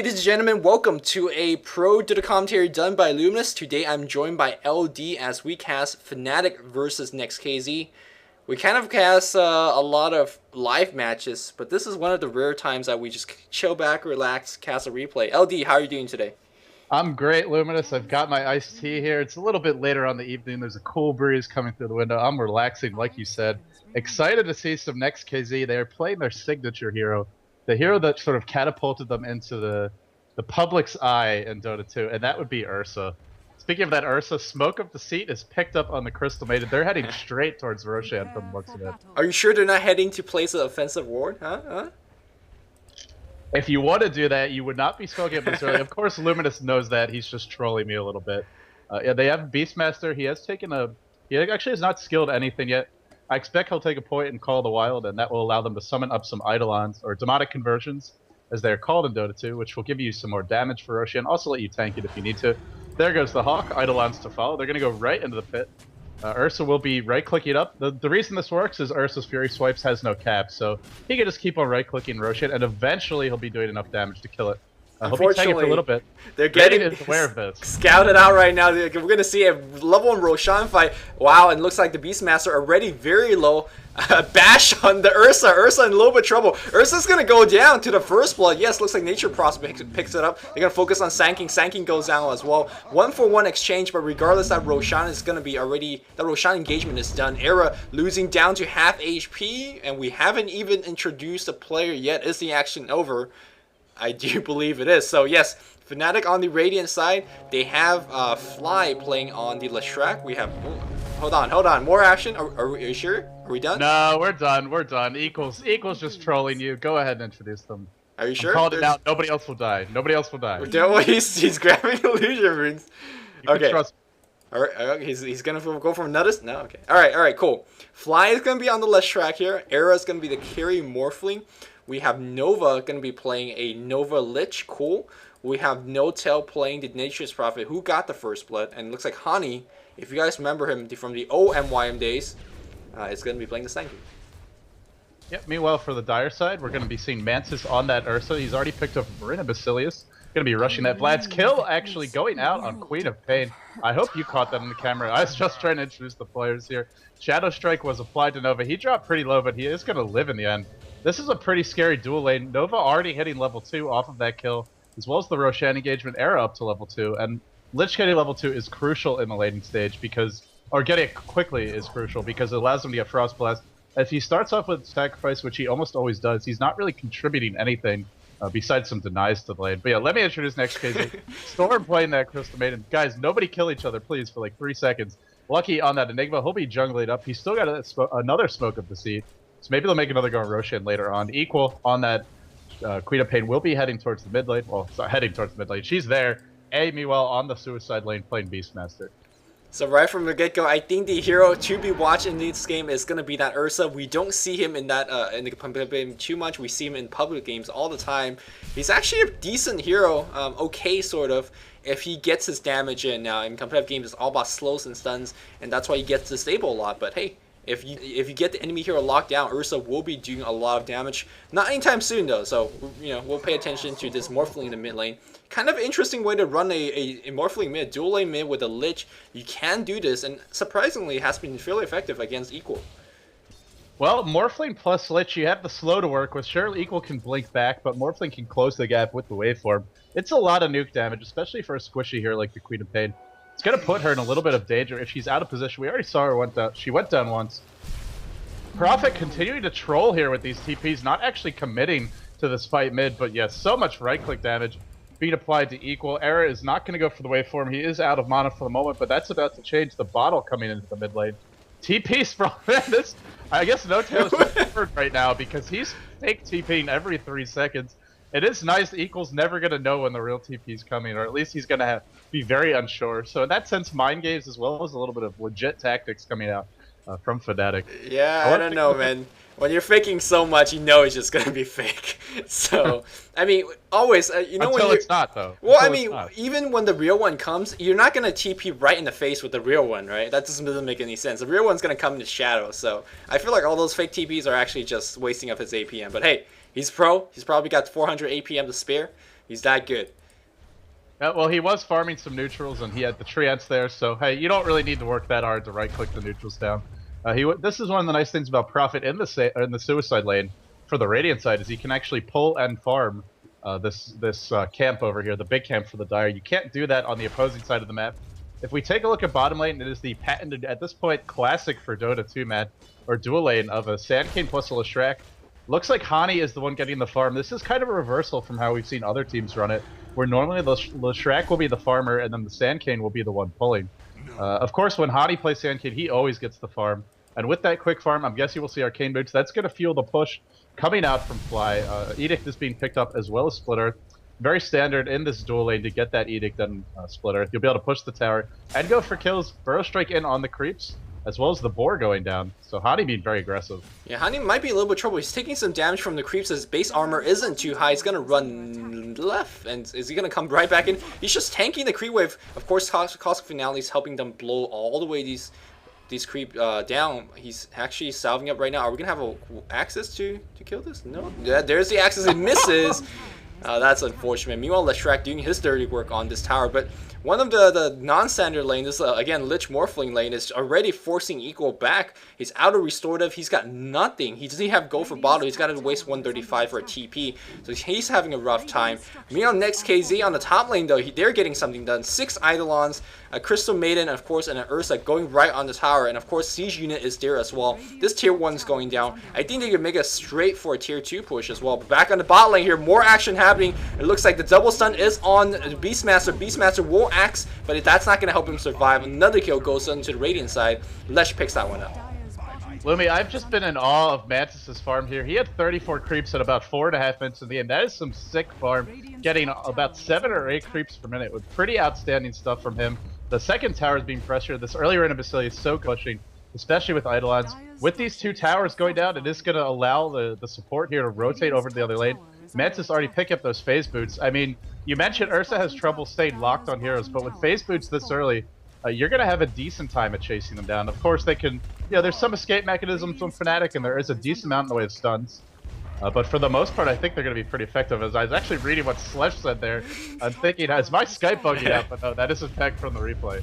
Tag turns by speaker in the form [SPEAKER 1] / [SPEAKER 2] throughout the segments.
[SPEAKER 1] ladies and gentlemen, welcome to a Prodota commentary done by Luminous. Today I'm joined by LD as we cast Fnatic versus Next.KZ. We kind of cast a lot of live matches, but this is one of the rare times that we just chill back, relax, cast a replay. LD, how are you doing today?
[SPEAKER 2] I'm great, Luminous. I've got my iced tea here. It's a little bit later on the evening. There's a cool breeze coming through the window. I'm relaxing, like you said. Excited to see some Next.KZ. They're playing their signature hero. The hero that sort of catapulted them into the public's eye in Dota 2, and that would be Ursa. Speaking of that Ursa, Smoke of Deceit is picked up on the Crystal Maiden. They're heading straight towards Roshan from the looks of it.
[SPEAKER 1] Are you sure they're not heading to place an offensive ward? Huh?
[SPEAKER 2] If you want to do that, you would not be smoking up this early. Of course, Luminous knows that. He's just trolling me a little bit. Yeah, they have Beastmaster. He has taken a... He actually has not skilled anything yet. I expect he'll take a point and call the Wild, and that will allow them to summon up some Eidolons, or Demonic Conversions, as they're called in Dota 2, which will give you some more damage for Roshan, also let you tank it if you need to. There goes the Hawk, Eidolons to follow. They're going to go right into the pit. Ursa will be right-clicking up. The reason this works is Ursa's Fury Swipes has no cap, so he can just keep on right-clicking Roshan, and eventually he'll be doing enough damage to kill it. He'll be tanking for a little bit.
[SPEAKER 1] They're getting
[SPEAKER 2] aware of this.
[SPEAKER 1] Scouted out right now. We're going to see a level 1 Roshan fight. Wow, and looks like the Beastmaster already very low. Bash on the Ursa. Ursa in a little bit of trouble. Ursa's going to go down to the first blood. Yes, looks like Nature Prospect picks it up. They're going to focus on Sanking. Sanking goes down as well. 1-for-1 exchange, but regardless, that Roshan is going to be already... That Roshan engagement is done. Era losing down to half HP, and we haven't even introduced a player yet. Is the action over? I do believe it is. So yes, Fnatic on the Radiant side, they have Fly playing on the Leshrac. We have... Hold on. More action. Are you sure? Are we done?
[SPEAKER 2] No, we're done. Equals just trolling you. Go ahead and introduce them.
[SPEAKER 1] Are you sure?
[SPEAKER 2] Called it out. Nobody else will die.
[SPEAKER 1] He's grabbing illusion rings. Okay.
[SPEAKER 2] Trust me.
[SPEAKER 1] All right. He's gonna go for Nuttis. No. Okay. All right. Cool. Fly is gonna be on the Leshrac here. Era is gonna be the carry Morphling. We have Nova going to be playing a Nova Lich. Cool. We have No Tail playing the Nature's Prophet, who got the first blood. And it looks like Hani, if you guys remember him from the OMYM days, is going to be playing the Sanky.
[SPEAKER 2] Yep, meanwhile, for the Dire side, we're going to be seeing Mantis on that Ursa. He's already picked up Marina Basilius. Going to be rushing that. Vlad's kill actually going out on Queen of Pain. I hope you caught that on the camera. I was just trying to introduce the players here. Shadow Strike was applied to Nova. He dropped pretty low, but he is going to live in the end. This is a pretty scary dual lane. Nova already hitting level 2 off of that kill, as well as the Roshan engagement. Era up to level 2, and Lich getting level 2 is crucial in the laning stage because, or getting it quickly is crucial because it allows him to get Frost Blast. If he starts off with Sacrifice, which he almost always does, he's not really contributing anything besides some denies to the lane. But yeah, let me introduce Next.KZ. Storm playing that Crystal Maiden. Guys, nobody kill each other, please, for like 3 seconds. Lucky on that Enigma, he'll be jungling up. He's still got another Smoke of Deceit. So maybe they'll make another go on Roshan later on. Equal on that Queen of Pain will be heading towards the mid lane. Well, heading towards the mid lane. She's there. Meanwhile, on the Suicide lane playing Beastmaster.
[SPEAKER 1] So right from the get-go, I think the hero to be watched in this game is going to be that Ursa. We don't see him in that in the competitive game too much. We see him in public games all the time. He's actually a decent hero, okay sort of, if he gets his damage in. Now in competitive games, it's all about slows and stuns, and that's why he gets disabled a lot. But hey, if you get the enemy hero locked down, Ursa will be doing a lot of damage. Not anytime soon though, so we'll pay attention to this Morphling in the mid lane. Kind of interesting way to run a Morphling mid, dual lane mid with a Lich. You can do this, and surprisingly it has been fairly effective against Equal.
[SPEAKER 2] Well, Morphling plus Lich, you have the slow to work with. Sure, Equal can blink back, but Morphling can close the gap with the waveform. It's a lot of nuke damage, especially for a squishy here like the Queen of Pain. It's going to put her in a little bit of danger if she's out of position. We already saw her went down. She went down once. Prophet continuing to troll here with these TPs, not actually committing to this fight mid, but yes, so much right-click damage being applied to Equal. Era is not going to go for the waveform. He is out of mana for the moment, but that's about to change. The bottle coming into the mid lane. TP Sprawl, this, I guess No Tail is preferred right now because he's fake TPing every 3 seconds. It is nice. Equal's never going to know when the real TP is coming, or at least he's going to be very unsure. So in that sense, mind games as well as a little bit of legit tactics coming out from Fnatic.
[SPEAKER 1] Yeah, I don't know, man. When you're faking so much, you know it's just going to be fake. So, I mean, always,
[SPEAKER 2] Until
[SPEAKER 1] when
[SPEAKER 2] it's not, though.
[SPEAKER 1] Well, I mean, even when the real one comes, you're not going to TP right in the face with the real one, right? That doesn't make any sense. The real one's going to come in the shadow. So, I feel like all those fake TPs are actually just wasting up his APM. But hey, he's pro. He's probably got 400 APM to spare. He's that good.
[SPEAKER 2] Well, he was farming some neutrals, and he had the treants there, so hey, you don't really need to work that hard to right-click the neutrals down. This is one of the nice things about Prophet in the suicide lane for the Radiant side, is he can actually pull and farm this camp over here, the big camp for the Dire. You can't do that on the opposing side of the map. If we take a look at bottom lane, it is the patented, at this point, classic for Dota 2 map, or dual lane of a Sand King plus a Leshrac. Looks like Hani is the one getting the farm. This is kind of a reversal from how we've seen other teams run it, where normally the Leshrac will be the farmer and then the Sand King will be the one pulling. Of course, when Hani plays Sand King, he always gets the farm. And with that quick farm, I'm guessing we'll see Arcane Boots. That's going to fuel the push coming out from Fly. Edict is being picked up as well as Split Earth. Very standard in this dual lane to get that Edict and Split Earth. You'll be able to push the tower and go for kills. Burrow Strike in on the creeps, as well as the boar going down. So Hani being very aggressive.
[SPEAKER 1] Yeah, Hani might be a little bit of trouble. He's taking some damage from the creeps. His base armor isn't too high. He's going to run left, and is he going to come right back in? He's just tanking the creep wave. Of course, Cosmic Finale is helping them blow all the way these creep down. He's actually salving up right now. Are we going to have access to kill this? No. Yeah, there's the access. It misses. That's unfortunate. Meanwhile, Leshrac doing his dirty work on this tower, but one of the non-standard lane, this again Lich Morphling lane, is already forcing Equal back. He's out of restorative. He's got nothing. He doesn't have go for bottle. He's got to waste 135 for a TP, so he's having a rough time. Meanwhile, Next.KZ on the top lane though, they're getting something done. 6 Eidolons, a Crystal Maiden, of course, and an Ursa going right on the tower, and of course Siege Unit is there as well. This tier 1 is going down. I think they could make a straight for a tier 2 push as well. But back on the bot lane here, more action happening. It looks like the double stun is on Beastmaster. Beastmaster will axe, but that's not going to help him survive. Another kill goes into the Radiant side. Lesh picks that one up.
[SPEAKER 2] Lumi, I've just been in awe of Mantis' farm here. He had 34 creeps at about 4.5 minutes in the end. That is some sick farm, getting about 7 or 8 creeps per minute with pretty outstanding stuff from him. The second tower is being pressured. This earlier in Basilius is so pushing, especially with Eidolons. With these 2 towers going down, it is going to allow the support here to rotate over to the other lane. Mantis already pick up those phase boots. I mean, you mentioned Ursa has trouble staying locked on heroes, but with phase boots this early, you're going to have a decent time at chasing them down. Of course, they can, there's some escape mechanisms from Fnatic, and there is a decent amount in the way of stuns. But for the most part, I think they're going to be pretty effective. As I was actually reading what Slesh said there, I'm thinking, is my Skype bugging out? But no, that is in fact from the replay.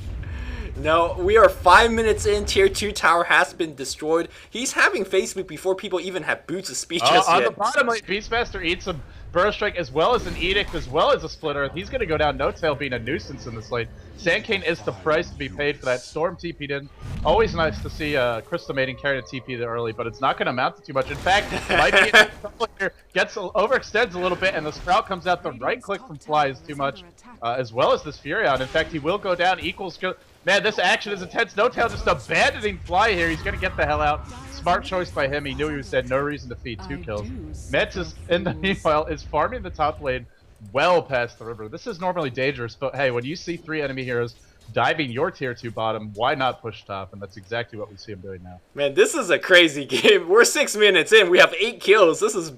[SPEAKER 1] No, we are 5 minutes in. Tier 2 tower has been destroyed. He's having phase boot before people even have boots of speed just
[SPEAKER 2] on
[SPEAKER 1] yet.
[SPEAKER 2] the bottom lane, Beastmaster eats some Burrow Strike as well as an Edict as well as a Split Earth. He's going to go down. No Tail being a nuisance in this lane. Sand King is the price to be paid for that. Storm TP'd in. Always nice to see Crystal Maiden carry a TP there early, but it's not going to amount to too much. In fact, might be here, overextends a little bit, and the Sprout comes out. The right click from Fly is too much, as well as this Furion. In fact, he will go down. Equals go. Man, this action is intense. No Tail just abandoning Fly here. He's going to get the hell out. Smart choice by him. He knew he was dead. No reason to feed 2 kills. Mantis, in the meanwhile, is farming the top lane well past the river. This is normally dangerous, but hey, when you see 3 enemy heroes diving your tier 2 bottom, why not push top? And that's exactly what we see him doing now.
[SPEAKER 1] Man, this is a crazy game. We're 6 minutes in. We have 8 kills. This is,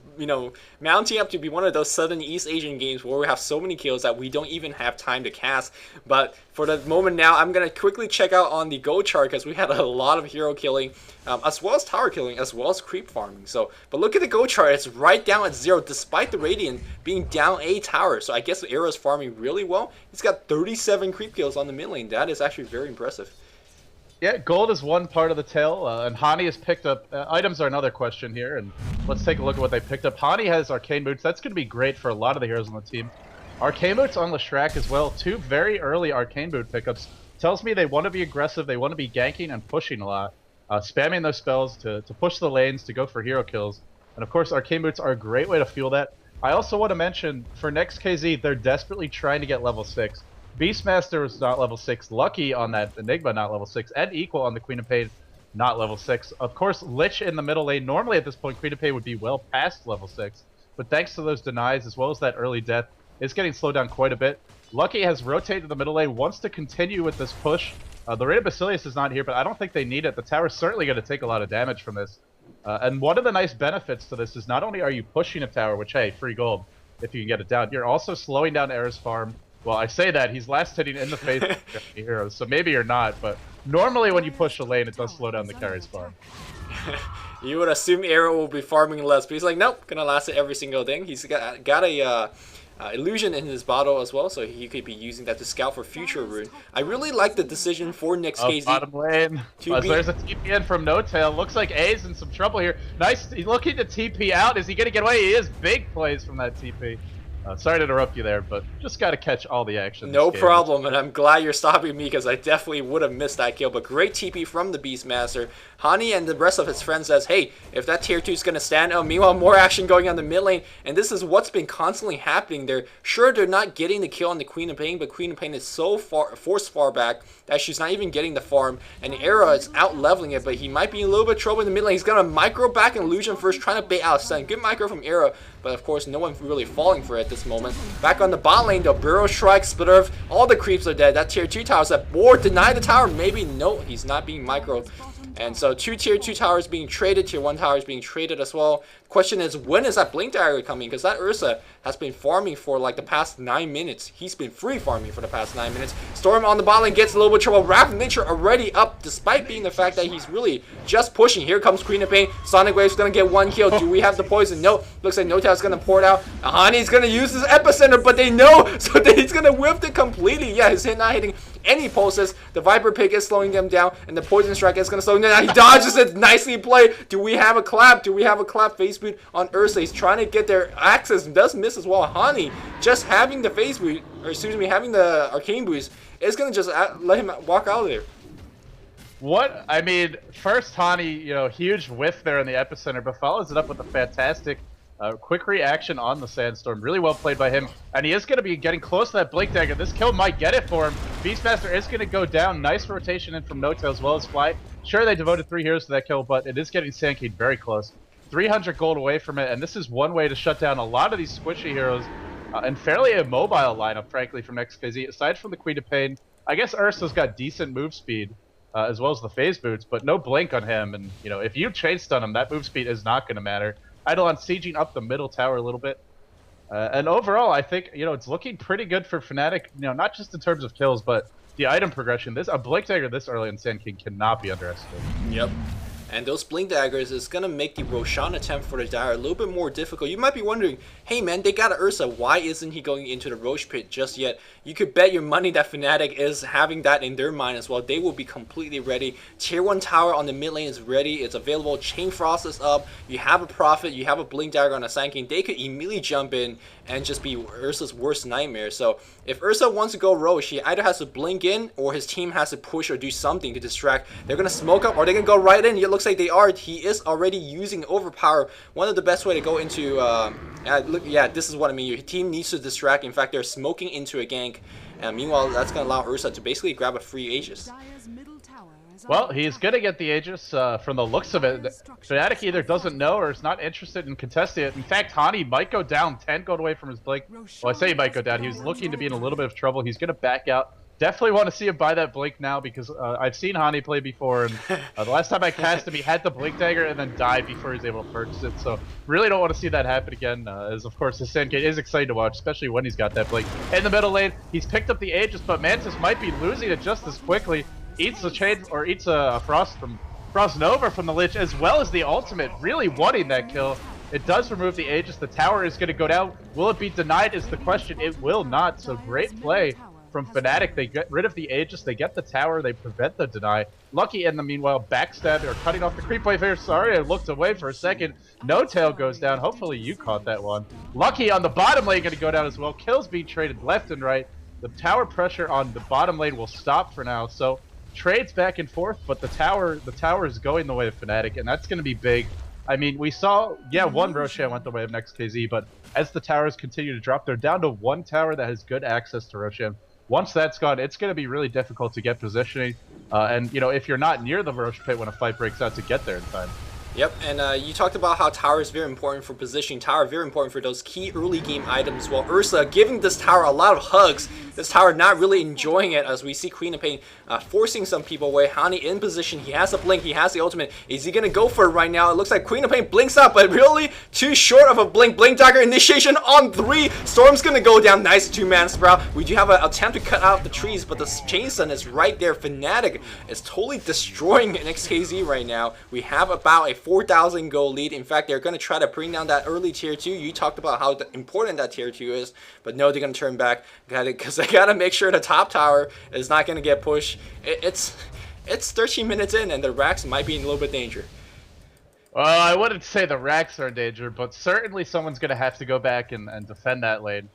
[SPEAKER 1] mounting up to be one of those Southern East Asian games where we have so many kills that we don't even have time to cast. But for the moment now, I'm going to quickly check out on the go chart because we had a lot of hero killing, as well as tower killing, as well as creep farming. But look at the go chart. It's right down at 0 despite the Radiant being down a tower. So I guess Arrow's farming really well. He's got 37 creep kills on the mid lane. That is actually very impressive.
[SPEAKER 2] Yeah, gold is one part of the tail, and Hani has picked up... items are another question here, and let's take a look at what they picked up. Hani has Arcane Boots. That's going to be great for a lot of the heroes on the team. Arcane Boots on Leshrac as well. 2 very early Arcane Boot pickups. Tells me they want to be aggressive, they want to be ganking and pushing a lot. Spamming those spells to push the lanes, to go for hero kills. And of course, Arcane Boots are a great way to fuel that. I also want to mention, for Next.KZ, they're desperately trying to get level 6. Beastmaster was not level 6, Lucky on that Enigma not level 6, and Equal on the Queen of Pain not level 6. Of course, Lich in the middle lane, normally at this point Queen of Pain would be well past level 6, but thanks to those denies as well as that early death, it's getting slowed down quite a bit. Lucky has rotated to the middle lane, wants to continue with this push. The Raid of Basilius is not here, but I don't think they need it. The tower's certainly going to take a lot of damage from this. And one of the nice benefits to this is not only are you pushing a tower, which, hey, free gold if you can get it down, you're also slowing down Era's farm. Well, I say that, he's last hitting in the face of the heroes, so maybe you're not, but normally when you push a lane, it does slow down the carry's farm.
[SPEAKER 1] You would assume Era will be farming less, but he's like, nope, gonna last it every single thing. He's got a illusion in his bottle as well, so he could be using that to scout for future rune. I really like the decision for Next.KZ.
[SPEAKER 2] Bottom lane. There's a TP in from No Tail. Looks like A's in some trouble here. Nice. He's looking to TP out. Is he going to get away? He is. Big plays from that TP. Sorry to interrupt you there, but just got to catch all the action.
[SPEAKER 1] No problem, and I'm glad you're stopping me because I definitely would have missed that kill. But great TP from the Beastmaster. Hani and the rest of his friends says, hey, if that tier 2 is going to stand out. Meanwhile, more action going on the mid lane, and this is what's been constantly happening there. Sure, they're not getting the kill on the Queen of Pain, but Queen of Pain is so forced far back that she's not even getting the farm, and Era is out leveling it, but he might be in a little bit of trouble in the mid lane. He's going to micro back in Illusion first, trying to bait out Sen. Good micro from Era, but of course, no one really falling for it at this moment. Back on the bot lane, though, Burrow Strike, Split Earth, all the creeps are dead. That tier 2 tower is that board, deny the tower, maybe, no, he's not being microed. And so 2 tier 2 towers being traded, tier 1 towers being traded as well. Question is, when is that Blink Dagger coming? Because that Ursa has been farming for like the past 9 minutes. He's been free farming for the past 9 minutes. Storm on the bot lane gets a little bit of trouble. Wrath of Nature already up, despite being the fact that he's really just pushing. Here comes Queen of Pain. Sonic Wave's going to get 1 kill. Do we have the poison? No. Looks like No Tail's going to pour it out. Ahani's going to use his Epicenter, but they know, so he's going to whip it completely. Yeah, his hit not hitting any pulses. The Viper Pig is slowing them down, and the Poison Strike is going to slow him down. He dodges it. Nicely played. Do we have a clap? Do we have a clap? Face boot on Ursa. He's trying to get their access. Does miss as well. Hani just having the face boot, or excuse me, having the arcane boost is going to just let him walk out of there.
[SPEAKER 2] What? I mean, first Hani, you know, huge whiff there in the epicenter, but follows it up with a fantastic quick reaction on the Sandstorm. Really well played by him. And he is going to be getting close to that Blink Dagger. This kill might get it for him. Beastmaster is going to go down. Nice rotation in from No Tail as well as Fly. Sure, they devoted 3 heroes to that kill, but it is getting Sandcade very close. 300 gold away from it, and this is one way to shut down a lot of these squishy heroes. And fairly immobile lineup, frankly, from Next.KZ. Aside from the Queen of Pain, I guess Ursa's got decent move speed, as well as the phase boots, but no blink on him. And, you know, if you chain stun him, that move speed is not going to matter. Eidolon sieging up the middle tower a little bit. And overall, I think, you know, it's looking pretty good for Fnatic, you know, not just in terms of kills, but the item progression. A Blink Dagger this early in Sand King cannot be underestimated.
[SPEAKER 1] Yep. And those Blink Daggers is going to make the Roshan attempt for the Dire a little bit more difficult. You might be wondering, hey man, they got an Ursa. Why isn't he going into the Roche Pit just yet? You could bet your money that Fnatic is having that in their mind as well. They will be completely ready. Tier 1 tower on the mid lane is ready. It's available. Chain Frost is up. You have a Prophet. You have a Blink Dagger on a Sand King. They could immediately jump in and just be Ursa's worst nightmare. So if Ursa wants to go Roche, he either has to blink in or his team has to push or do something to distract. They're going to smoke up or they're going to go right in. It looks like they are. He is already using Overpower. One of the best way to go into, yeah, this is what I mean. Your team needs to distract. In fact, they're smoking into a gank. And meanwhile, that's going to allow Ursa to basically grab a free Aegis.
[SPEAKER 2] Well, he's going to get the Aegis from the looks of it. Fnatic either doesn't know or is not interested in contesting it. In fact, Hani might go down 10 gold away from his Blink. Well, I say he might go down. He was looking to be in a little bit of trouble. He's going to back out. Definitely want to see him buy that Blink now because I've seen Hani play before, and the last time I cast him, he had the Blink Dagger and then died before he was able to purchase it. So really don't want to see that happen again, as of course his Sandcade is exciting to watch, especially when he's got that Blink. In the middle lane, he's picked up the Aegis, but Mantis might be losing it just as quickly. Eats the chain, or eats a Frost Nova from the Lich, as well as the ultimate, really wanting that kill. It does remove the Aegis. The tower is going to go down. Will it be denied is the question. It will not, so great play from Fnatic. They get rid of the Aegis, they get the tower, they prevent the deny. Lucky in the meanwhile, backstab or cutting off the creep wave here. Sorry, I looked away for a second. No Tail goes down. Hopefully you caught that one. Lucky on the bottom lane going to go down as well. Kills being traded left and right. The tower pressure on the bottom lane will stop for now. So trades back and forth, but the tower is going the way of Fnatic, and that's going to be big. I mean, we saw, yeah, one Roshan went the way of Next.KZ, but as the towers continue to drop, they're down to one tower that has good access to Roshan. Once that's gone, it's going to be really difficult to get positioning. And, you know, if you're not near the Roche Pit when a fight breaks out, to get there in time.
[SPEAKER 1] Yep, and you talked about how tower is very important for positioning. Tower very important for those key early game items. Well, Ursa giving this tower a lot of hugs. This tower not really enjoying it as we see Queen of Pain forcing some people away. Hani in position. He has a blink. He has the ultimate. Is he going to go for it right now? It looks like Queen of Pain blinks up, but really too short of a blink. Blink Dagger initiation on 3. Storm's going to go down. Nice 2-man Sprout. We do have an attempt to cut out the trees, but the Chain Stun is right there. Fnatic is totally destroying Next.KZ right now. We have about a 4,000 gold lead. In fact, they're going to try to bring down that early tier 2. You talked about how important that tier 2 is, but no, they're going to turn back because they got to make sure the top tower is not going to get pushed. It's 13 minutes in, and the racks might be in a little bit of danger.
[SPEAKER 2] Well, I wouldn't say the racks are in danger, but certainly someone's going to have to go back and defend that lane.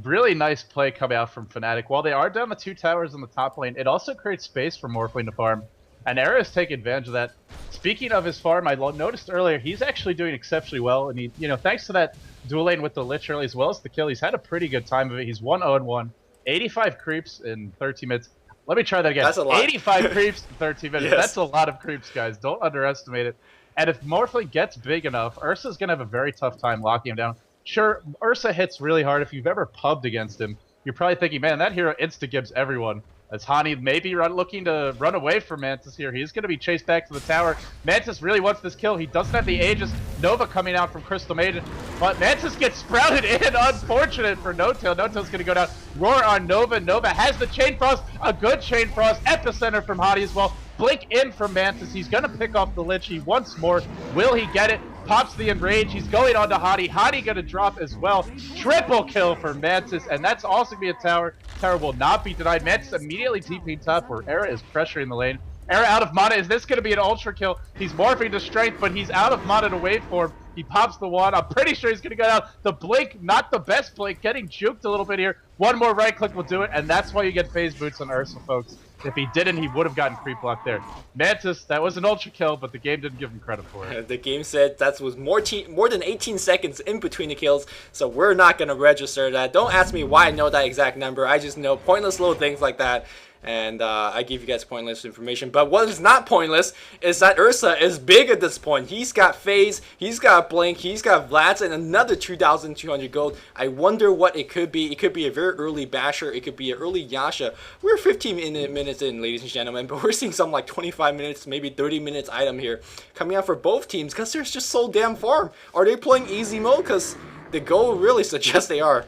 [SPEAKER 2] Really nice play coming out from Fnatic. While they are down the 2 towers in the top lane, it also creates space for Morphling to farm. And Era is taking advantage of that. Speaking of his farm, I noticed earlier he's actually doing exceptionally well. And he, thanks to that dual lane with the Lich early as well as the kill, he's had a pretty good time of it. He's 1-0-1, 85 creeps in 13 minutes. Let me try that again.
[SPEAKER 1] That's a lot.
[SPEAKER 2] 85 creeps in 13 minutes.
[SPEAKER 1] Yes.
[SPEAKER 2] That's a lot of creeps, guys. Don't underestimate it. And if Morphling gets big enough, Ursa's going to have a very tough time locking him down. Sure, Ursa hits really hard. If you've ever pubbed against him, you're probably thinking, man, that hero insta-gibbs everyone. As Hani maybe looking to run away from Mantis here. He's going to be chased back to the tower. Mantis really wants this kill. He doesn't have the Aegis. Nova coming out from Crystal Maiden. But Mantis gets sprouted in. Unfortunate for No-Tail. No-Tail's going to go down. Roar on Nova. Nova has the Chain Frost. A good Chain Frost. Epicenter from Hani as well. Blink in from Mantis. He's going to pick off the Lich. He once more. Will he get it? Pops the Enrage. He's going on to Hadi. Hadi going to drop as well. Triple kill for Mantis. And that's also going to be a tower. Tower will not be denied. Mantis immediately TPing top where Era is pressuring the lane. Era out of mana. Is this going to be an ultra kill? He's morphing to strength, but he's out of mana to wait for him. He pops the wand. I'm pretty sure he's going to go down. The blink, not the best blink. Getting juked a little bit here. One more right click will do it. And that's why you get phase boots on Ursa, folks. If he didn't, he would have gotten creep block there. Mantis, that was an ultra kill, but the game didn't give him credit for it.
[SPEAKER 1] The game said that was more than 18 seconds in between the kills, so we're not going to register that. Don't ask me why I know that exact number. I just know pointless little things like that. And I give you guys pointless information. But what is not pointless is that Ursa is big at this point. He's got Phase, he's got Blink, he's got Vlad's, and another 2,200 gold. I wonder what it could be. It could be a very early Basher. It could be an early Yasha. We're 15 minutes in, ladies and gentlemen, but we're seeing some like 25 minutes, maybe 30 minutes item here coming out for both teams because they're just so damn farm. Are they playing easy mode? Because the goal really suggests they are.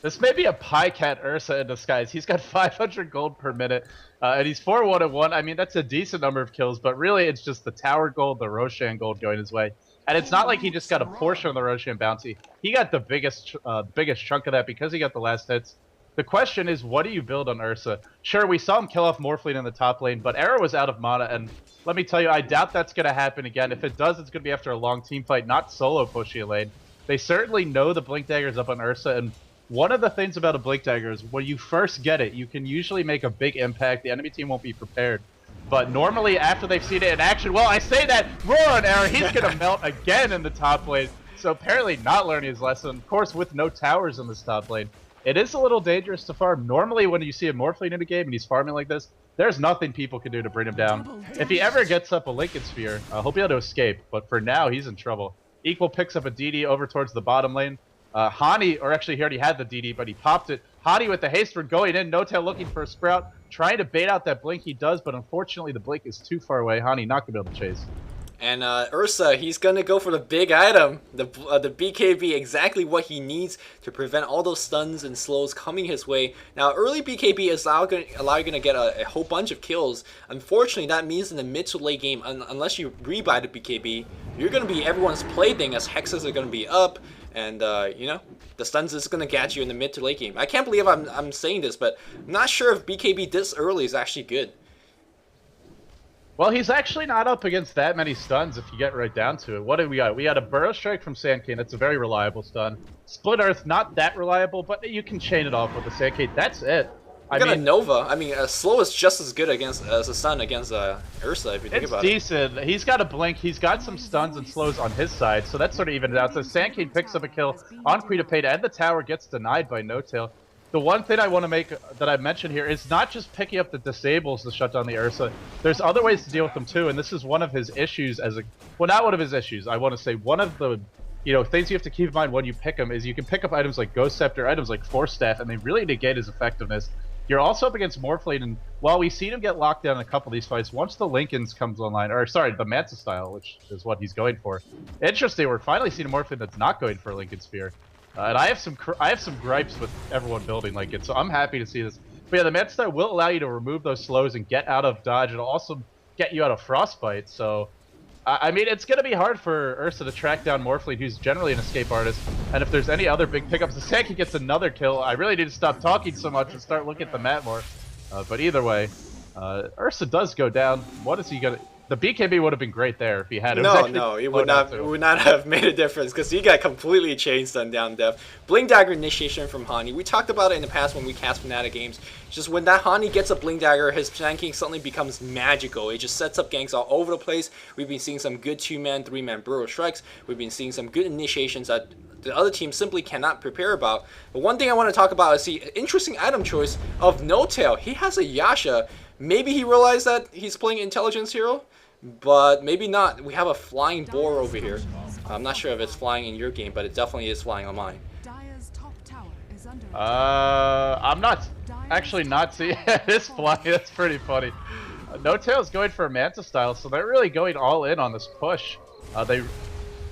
[SPEAKER 2] This may be a Pycat Ursa in disguise. He's got 500 gold per minute, and he's 4-1-1. I mean, that's a decent number of kills, but really it's just the tower gold, the Roshan gold going his way. And it's not like he just got a portion of the Roshan bounty. He got the biggest chunk of that because he got the last hits. The question is, what do you build on Ursa? Sure, we saw him kill off Morphling in the top lane, but Era was out of mana, and let me tell you, I doubt that's going to happen again. If it does, it's going to be after a long team fight, not solo pushing a lane. They certainly know the Blink Dagger's up on Ursa, and one of the things about a Blink Dagger is when you first get it, you can usually make a big impact. The enemy team won't be prepared. But normally after they've seen it in action, well, I say that, Roar on Era, he's going to melt again in the top lane. So apparently not learning his lesson. Of course, with no towers in this top lane, it is a little dangerous to farm. Normally when you see a Morphling in a game and he's farming like this, there's nothing people can do to bring him down. If he ever gets up a Lincoln Sphere, he'll be able to escape. But for now, he's in trouble. Equal picks up a DD over towards the bottom lane. Hani, or actually he already had the DD, but he popped it. Hani with the haste for going in, No-Tail looking for a Sprout, trying to bait out that Blink. He does, but unfortunately the Blink is too far away. Hani not going to be able to chase.
[SPEAKER 1] And Ursa, he's going to go for the big item, the BKB, exactly what he needs to prevent all those stuns and slows coming his way. Now, early BKB is allow you to get a whole bunch of kills. Unfortunately, that means in the mid to late game, unless you rebuy the BKB, you're going to be everyone's plaything as hexes are going to be up. And, the stuns is going to catch you in the mid to late game. I can't believe I'm saying this, but I'm not sure if BKB this early is actually good.
[SPEAKER 2] Well, he's actually not up against that many stuns if you get right down to it. What did we got? We got a Burrow Strike from Sand King. That's a very reliable stun. Split Earth, not that reliable, but you can chain it off with the Sand King. That's it.
[SPEAKER 1] I got a Nova. I mean, Slow is just as good as a stun against Ursa, if you think about it.
[SPEAKER 2] It's decent. He's got a Blink. He's got some stuns and slows on his side, so that sort of evens out. So Sand King picks up a kill on Queen of Pain, and the tower gets denied by No-Tail. The one thing I want to make that I mentioned here is not just picking up the disables to shut down the Ursa. There's other ways to deal with them too, and this is one of his issues as a... Well, not one of his issues. I want to say one of the you know, things you have to keep in mind when you pick them is you can pick up items like Ghost Scepter, items like Force Staff, and they really negate his effectiveness. You're also up against Morphling, and while we've seen him get locked down in a couple of these fights, once the Linken's comes online, or sorry, the Manta style, which is what he's going for. Interesting, we're finally seeing a Morphling that's not going for a Linken Sphere. And I have some gripes with everyone building Linken, so I'm happy to see this. But yeah, the Manta style will allow you to remove those slows and get out of dodge. It'll also get you out of Frostbite, so... I mean, it's going to be hard for Ursa to track down Morphling, who's generally an escape artist. And if there's any other big pickups, the Sankey gets another kill. I really need to stop talking so much and start looking at the map more. But either way, Ursa does go down. What is he going to... The BKB would have been great there if he had it.
[SPEAKER 1] No, it would not have made a difference because he got completely chain stunned down death. Blink Dagger initiation from Hani. We talked about it in the past when we cast Fnatic games. Just when that Hani gets a Blink Dagger, his flanking suddenly becomes magical. It just sets up ganks all over the place. We've been seeing some good 2-man, 3-man Burrow strikes. We've been seeing some good initiations that the other team simply cannot prepare about. But one thing I want to talk about is the interesting item choice of No-Tail. He has a Yasha. Maybe he realized that he's playing Intelligence Hero, but maybe not. We have a flying boar over here. I'm not sure if it's flying in your game, but it definitely is flying on mine.
[SPEAKER 2] I'm not seeing this flying. That's pretty funny. No-Tail's going for a Manta style, so they're really going all in on this push.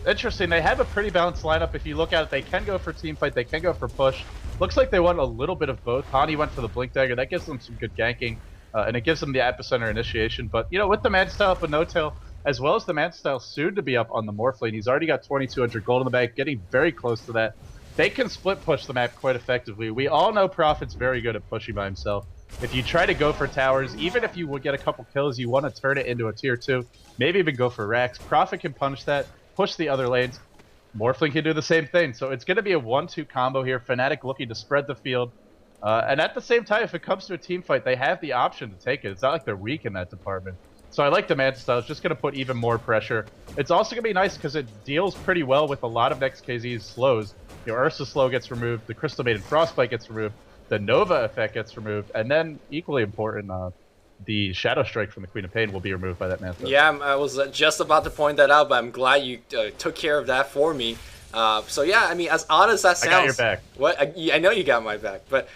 [SPEAKER 2] Interesting, they have a pretty balanced lineup. If you look at it, they can go for team fight, they can go for push. Looks like they want a little bit of both. Hani went for the Blink Dagger, that gives them some good ganking. And it gives them the epicenter initiation. But, you know, with the Manta style up with No-Tail, as well as the Manta style soon to be up on the Morphling, he's already got 2,200 gold in the bag, getting very close to that. They can split push the map quite effectively. We all know Prophet's very good at pushing by himself. If you try to go for towers, even if you will get a couple kills, you want to turn it into a tier 2. Maybe even go for racks. Prophet can punish that, push the other lanes. Morphling can do the same thing. So it's going to be a 1-2 combo here. Fnatic looking to spread the field. And at the same time, if it comes to a team fight, they have the option to take it. It's not like they're weak in that department. So I like the Manta style. It's just going to put even more pressure. It's also going to be nice because it deals pretty well with a lot of Next.KZ's slows. Your Ursa slow gets removed, the Crystal Maiden Frostbite gets removed, the Nova effect gets removed, and then, equally important, the Shadow Strike from the Queen of Pain will be removed by that Manta.
[SPEAKER 1] Yeah, I was just about to point that out, but I'm glad you took care of that for me. So yeah, I mean, as odd as that sounds...
[SPEAKER 2] I got your back.
[SPEAKER 1] What? I know you got my back, but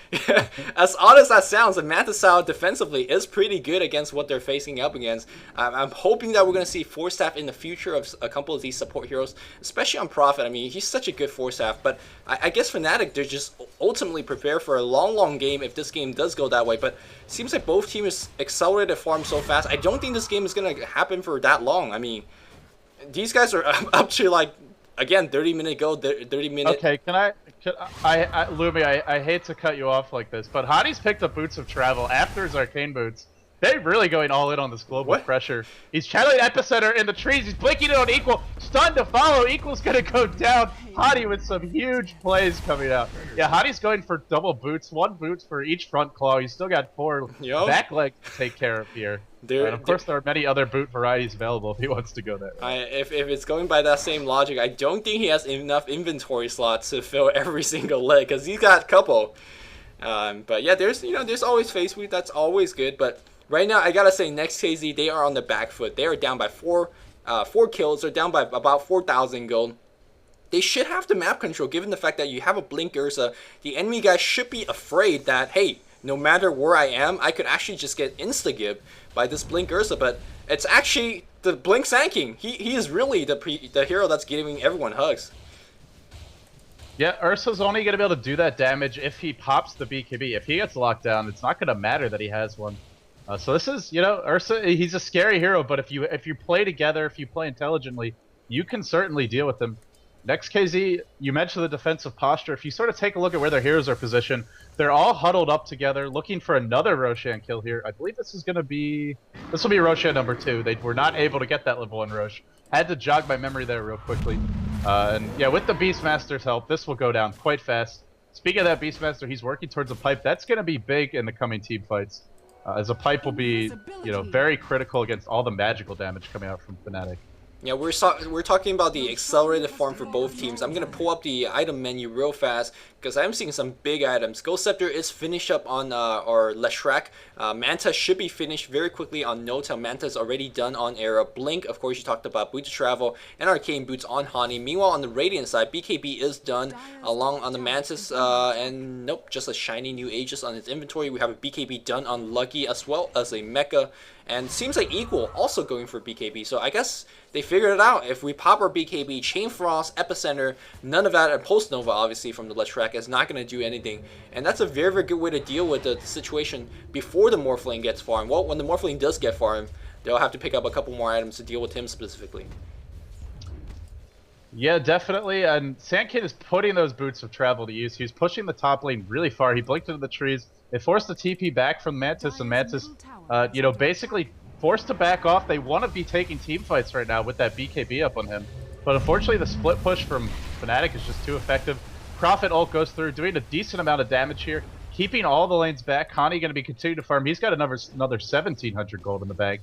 [SPEAKER 1] as odd as that sounds, the Manta style defensively is pretty good against what they're facing up against. I'm hoping that we're going to see Force Staff in the future of a couple of these support heroes, especially on Prophet. I mean, he's such a good Force Staff, but I guess Fnatic, they're just ultimately prepared for a long game if this game does go that way, but it seems like both teams accelerated farm so fast. I don't think this game is going to happen for that long. I mean, these guys are up to like... Again, 30-minute go, 30-minute...
[SPEAKER 2] Okay, Lumi, I hate to cut you off like this, but Hani's picked up Boots of Travel after his Arcane Boots. They're really going all in on this global pressure. He's channeling Epicenter in the trees. He's blinking it on Equal. Stun to follow. Equal's going to go down. Hani with some huge plays coming out. Yeah, Hani's going for double boots. 1 boot for each front claw. He's still got 4 back legs to take care of here. And of course, there are many other boot varieties available if he wants to go there.
[SPEAKER 1] If it's going by that same logic, I don't think he has enough inventory slots to fill every single leg, because he's got a couple. But yeah, there's always face week. That's always good, but... Right now, I gotta say, Next.KZ, they are on the back foot. They are down by 4 kills. They're down by about 4,000 gold. They should have the map control, given the fact that you have a Blink Ursa. The enemy guys should be afraid that, hey, no matter where I am, I could actually just get insta-gib by this Blink Ursa. But it's actually the Blink Sanking. He is really the hero that's giving everyone hugs.
[SPEAKER 2] Yeah, Ursa's only going to be able to do that damage if he pops the BKB. If he gets locked down, it's not going to matter that he has one. So this is, you know, Ursa, he's a scary hero, but if you play together, if you play intelligently, you can certainly deal with him. Next.KZ, you mentioned the defensive posture. If you sort of take a look at where their heroes are positioned, they're all huddled up together, looking for another Roshan kill here. I believe this will be Roshan number 2. They were not able to get that level 1 Rosh. Had to jog my memory there real quickly. And yeah, with the Beastmaster's help, this will go down quite fast. Speaking of that Beastmaster, he's working towards a pipe. That's going to be big in the coming team fights. As a pipe will be, you know, very critical against all the magical damage coming out from Fnatic.
[SPEAKER 1] Yeah, we're talking about the accelerated farm for both teams. I'm gonna pull up the item menu real fast because I'm seeing some big items. Ghost Scepter is finished up on or Leshrac. Manta should be finished very quickly on No-Tail. Manta's already done on Era. Blink, of course, you talked about Boots of Travel and Arcane Boots on Hani. Meanwhile, on the Radiant side, BKB is done along on the Mantis, and nope, just a shiny new Aegis on his inventory. We have a BKB done on Lucky as well as a Mecha. And seems like Equal also going for BKB. So I guess they figured it out. If we pop our BKB, Chain Frost, Epicenter, none of that, and Post Nova obviously from the Leshrac is not going to do anything. And that's a very, very good way to deal with the situation before the Morphling gets farmed. Well, when the Morphling does get farmed, they'll have to pick up a couple more items to deal with him specifically.
[SPEAKER 2] Yeah, definitely. And Sandkid is putting those Boots of Travel to use. He's pushing the top lane really far. He blinked into the trees. It forced the TP back from Mantis, and Mantis, you know, basically forced to back off. They want to be taking team fights right now with that BKB up on him. But unfortunately, the split push from Fnatic is just too effective. Prophet ult goes through, doing a decent amount of damage here, keeping all the lanes back. Hani going to be continuing to farm. He's got another 1,700 gold in the bag.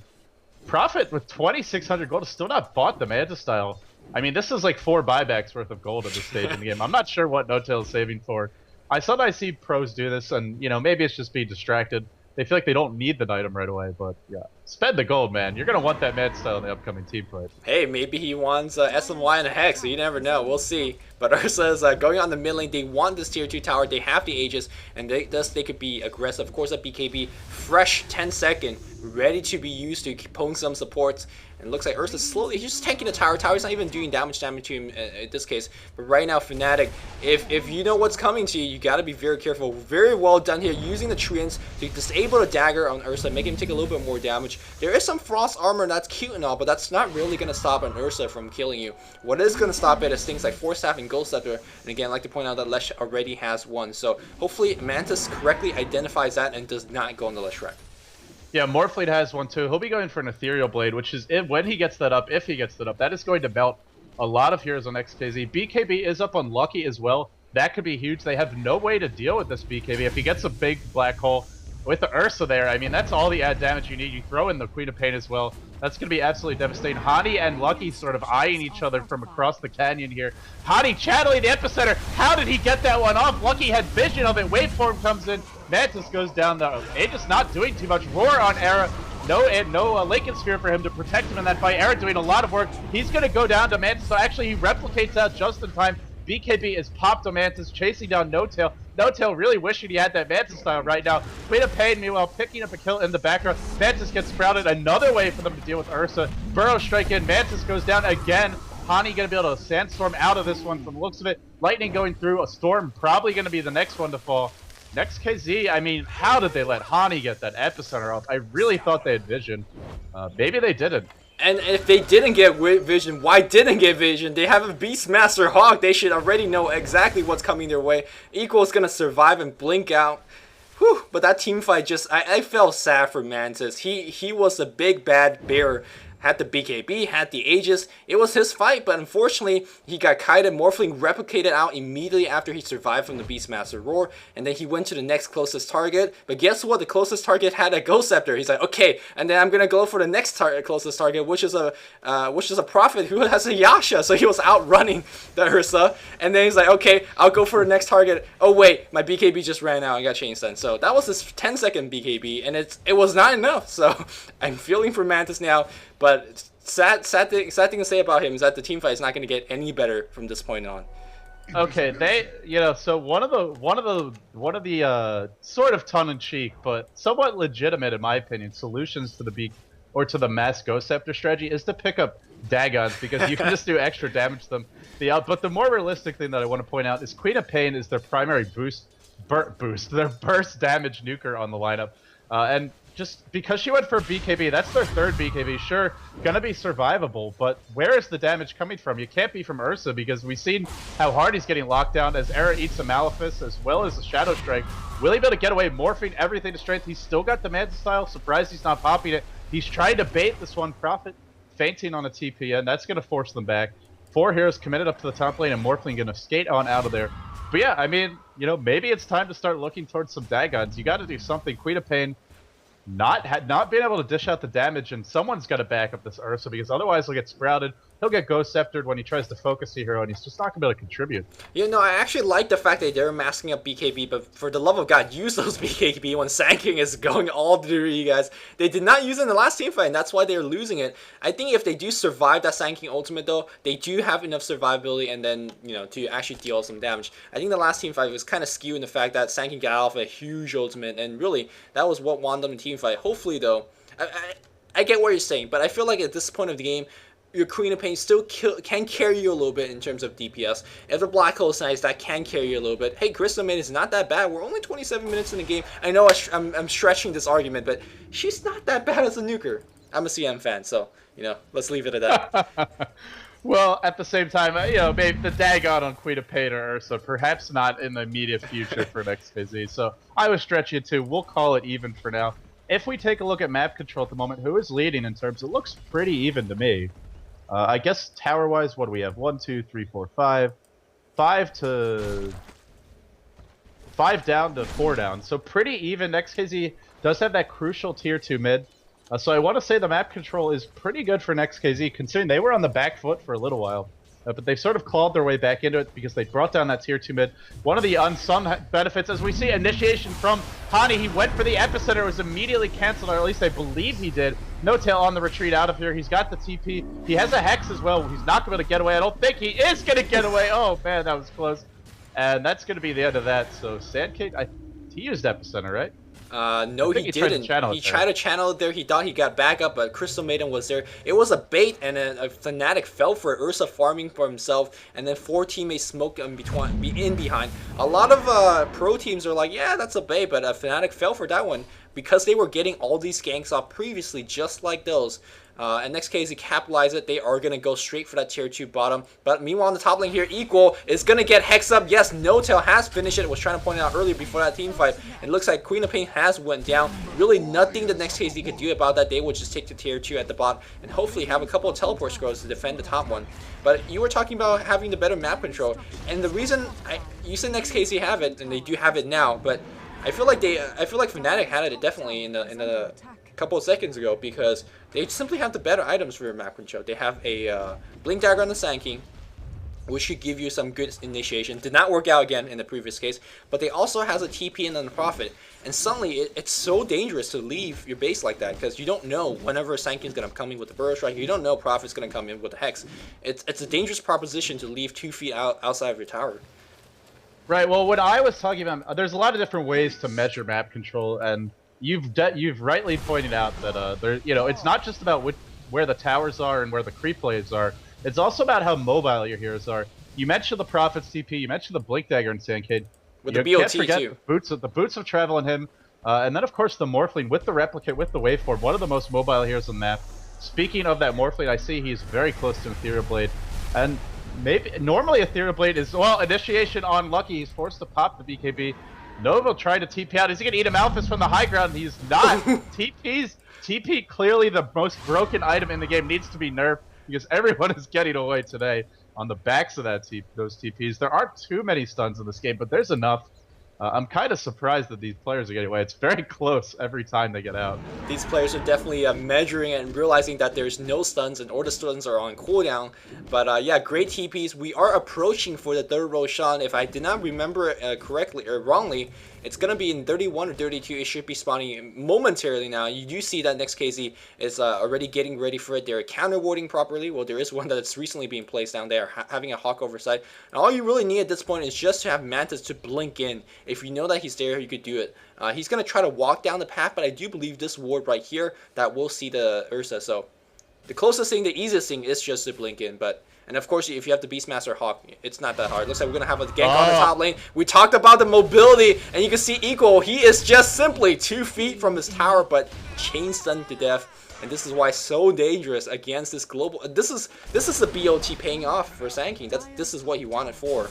[SPEAKER 2] Prophet with 2,600 gold has still not bought the Manta style. I mean, this is like 4 buybacks worth of gold at this stage in the game. I'm not sure what No-Tail is saving for. I sometimes see pros do this, and, you know, maybe it's just being distracted. They feel like they don't need the item right away, but yeah. Spend the gold, man. You're going to want that Manta style in the upcoming team fight.
[SPEAKER 1] Hey, maybe he wants SMY and a Hex, so you never know. We'll see. But Ursa is going on the mid lane. They want this tier 2 tower. They have the Aegis, and thus they could be aggressive. Of course, that BKB, fresh 10-second, ready to be used to pwn some supports. And it looks like Ursa's slowly, he's just tanking the tower. Tower's not even doing damage to him in this case. But right now, Fnatic, if you know what's coming to you, you got to be very careful. Very well done here, using the Treants to disable the dagger on Ursa, make him take a little bit more damage. There is some Frost armor, that's cute and all, but that's not really going to stop an Ursa from killing you. What is going to stop it is things like Force Staff and Ghost Scepter. And again, I like to point out that Lesh already has one. So hopefully Mantis correctly identifies that and does not go on the Leshrac.
[SPEAKER 2] Yeah, Morphling has one too. He'll be going for an Ethereal Blade, which is, when he gets that up, if he gets that up, that is going to melt a lot of heroes on Next.KZ. BKB is up on Lucky as well. That could be huge. They have no way to deal with this BKB. If he gets a big black hole with the Ursa there, I mean, that's all the add damage you need. You throw in the Queen of Pain as well. That's going to be absolutely devastating. Hani and Lucky sort of eyeing each other from across the canyon here. Hani channeling the Epicenter. How did he get that one off? Lucky had vision of it. Waveform comes in. Mantis goes down the Aegis, not doing too much. Roar on Era. No Lincoln Sphere for him to protect him in that fight. Era doing a lot of work. He's going to go down to Mantis. So actually, he replicates out just in time. BKB is popped on Mantis, chasing down No-Tail. No-Tail really wishing he had that Mantis style right now. Queen of Pain, meanwhile, picking up a kill in the background. Mantis gets sprouted. Another way for them to deal with Ursa. Burrow strike in. Mantis goes down again. Hani going to be able to Sandstorm out of this one from the looks of it. Lightning going through. A Storm probably going to be the next one to fall. Next.KZ, I mean, how did they let Hani get that Epicenter off? I really thought they had vision. Maybe they didn't.
[SPEAKER 1] And if they didn't get vision, why didn't get vision? They have a Beastmaster Hawk. They should already know exactly what's coming their way. Equal is going to survive and blink out. Whew, but that team fight just, I felt sad for Mantis. He was the big bad bear. Had the BKB, had the Aegis. It was his fight, but unfortunately, he got kited. Morphling replicated out immediately after he survived from the Beastmaster Roar, and then he went to the next closest target. But guess what? The closest target had a Ghost Scepter. He's like, okay, and then I'm gonna go for the next closest target, which is a Prophet who has a Yasha. So he was outrunning the Ursa, and then he's like, okay, I'll go for the next target. Oh wait, my BKB just ran out. I got chain stun. So that was his 10-second BKB, and it was not enough. So I'm feeling for Mantis now. But sad thing to say about him is that the team fight is not going to get any better from this point on.
[SPEAKER 2] Okay, so one of the sort of tongue-in-cheek, but somewhat legitimate in my opinion, solutions to the mass Ghost Scepter strategy is to pick up Dagons, because you can just do extra damage to them. But the more realistic thing that I want to point out is Queen of Pain is their primary their burst damage nuker on the lineup, and just because she went for BKB, that's their third BKB. Sure, gonna be survivable, but where is the damage coming from? You can't be from Ursa, because we've seen how hard he's getting locked down as Era eats a Malefice as well as a Shadow Strike. Will he be able to get away, morphing everything to strength? He's still got the Manta style. Surprised he's not popping it. He's trying to bait this one. Prophet fainting on a TP, and that's gonna force them back. 4 heroes committed up to the top lane, and Morphling gonna skate on out of there. But yeah, I mean, maybe it's time to start looking towards some Dagons. You got to do something. Queen of Pain not being able to dish out the damage, and someone's got to back up this Ursa, because otherwise he'll get sprouted. he'll get Ghost Sceptered when he tries to focus the hero, and he's just not gonna be able to contribute.
[SPEAKER 1] You know, I actually like the fact that they're masking up BKB, but for the love of God, use those BKB when Sand is going all through you guys. They did not use it in the last team fight, and that's why they're losing it. I think if they do survive that Sand ultimate, though, they do have enough survivability and then, you know, to actually deal some damage. I think the last team fight was kind of skewed in the fact that Sand got off a huge ultimate, and really, that was what won them the team fight. Hopefully, though, I get what you're saying, but I feel like at this point of the game, your Queen of Pain still can carry you a little bit in terms of DPS. If the Black Hole is nice, that can carry you a little bit. Hey, Crystal Maiden is not that bad. We're only 27 minutes in the game. I know I'm stretching this argument, but she's not that bad as a nuker. I'm a CM fan, so, you know, let's leave it at that.
[SPEAKER 2] Well, at the same time, you know, maybe the Dagon on Queen of Pain or Ursa, perhaps not in the immediate future for Next.KZ. So I was stretching it too. We'll call it even for now. If we take a look at map control at the moment, who is leading in terms? It looks pretty even to me. I guess tower-wise, what do we have? 1, 2, 3, 4, 5. 5 down to 4 down. So pretty even. Next.KZ does have that crucial tier 2 mid. So I want to say the map control is pretty good for Next.KZ, considering they were on the back foot for a little while. But they've sort of clawed their way back into it because they brought down that tier 2 mid. One of the unsung benefits, as we see initiation from Hani, he went for the epicenter, was immediately cancelled, or at least I believe he did. No Tail on the retreat out of here. He's got the TP. He has a Hex as well. He's not going to get away. I don't think he is going to get away. Oh, man, that was close. And that's going to be the end of that. So SandK, he used epicenter, right?
[SPEAKER 1] No, he didn't. He tried to channel it there. He thought he got back up, but Crystal Maiden was there. It was a bait, and then a Fnatic fell for it. Ursa farming for himself, and then 4 teammates smoked him behind. A lot of pro teams are like, yeah, that's a bait, but Fnatic fell for that one because they were getting all these ganks off previously, just like those. And Next.KZ capitalize it. They are going to go straight for that tier 2 bottom. But meanwhile, on the top lane here, Equal is going to get Hex up. Yes, No Tail has finished it. I was trying to point it out earlier before that team fight. It looks like Queen of Pain has went down. Really nothing that Next.KZ could do about that. They would just take the tier 2 at the bottom and hopefully have a couple of teleport scrolls to defend the top one. But you were talking about having the better map control. And the reason, you said Next.KZ have it, and they do have it now, but I feel like Fnatic had it definitely in the couple of seconds ago, because they simply have the better items for your map control. They have a Blink Dagger on the Sand King, which should give you some good initiation. Did not work out again in the previous case, but they also has a TP and then the Prophet. And suddenly, it's so dangerous to leave your base like that, because you don't know whenever Sand King's going to come in with the Burrow Strike. You don't know Prophet's going to come in with the Hex. It's a dangerous proposition to leave 2 feet outside of your tower.
[SPEAKER 2] Right, well, what I was talking about, there's a lot of different ways to measure map control, and you've rightly pointed out that it's not just about where the towers are and where the creep waves are. It's also about how mobile your heroes are. You mentioned the Prophet's TP. You mentioned the Blink Dagger in SandK.
[SPEAKER 1] With the BOT too.
[SPEAKER 2] The boots of travel on him, and then of course the Morphling with the Replicate with the Waveform. One of the most mobile heroes on the map. Speaking of that Morphling, I see he's very close to Ethereal Blade, and normally Ethereal Blade is initiation on Lucky. He's forced to pop the BKB. Nova tried to TP out. Is he going to eat a Malphus from the high ground? He's not. TP, clearly the most broken item in the game, needs to be nerfed because everyone is getting away today on the backs of those TPs. There aren't too many stuns in this game, but there's enough. I'm kind of surprised that these players are getting away. It's very close every time they get out.
[SPEAKER 1] These players are definitely measuring and realizing that there's no stuns and all the stuns are on cooldown. But yeah, great TPs. We are approaching for the third Roshan. If I did not remember correctly or wrongly, it's going to be in 31 or 32. It should be spawning momentarily now. You do see that Next.KZ is already getting ready for it. They're counter warding properly. Well, there is one that's recently being placed down there, having a Hawk oversight. And all you really need at this point is just to have Mantis to blink in. If you know that he's there, you could do it. He's going to try to walk down the path, but I do believe this ward right here that will see the Ursa. So the closest thing, the easiest thing is just to blink in. And of course, if you have the Beastmaster Hawk, it's not that hard. Looks like we're going to have a gank on the top lane. We talked about the mobility, and you can see Equal. He is just simply 2 feet from his tower, but chain stunned to death. And this is why so dangerous against this global. This is the BOT paying off for Sand King. This is what he wanted for.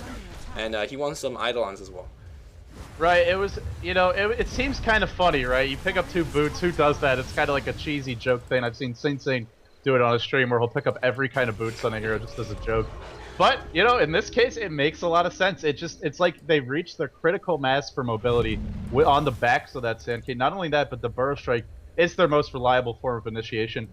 [SPEAKER 1] And he wants some Eidolons as well.
[SPEAKER 2] Right, it was, it seems kind of funny, right? You pick up 2 boots, who does that? It's kind of like a cheesy joke thing. I've seen Sing Sing do it on a stream where he'll pick up every kind of boots on a hero just as a joke. But, in this case, it makes a lot of sense. It's like they reached their critical mass for mobility on the backs of that Sand King. Not only that, but the Burrow Strike is their most reliable form of initiation.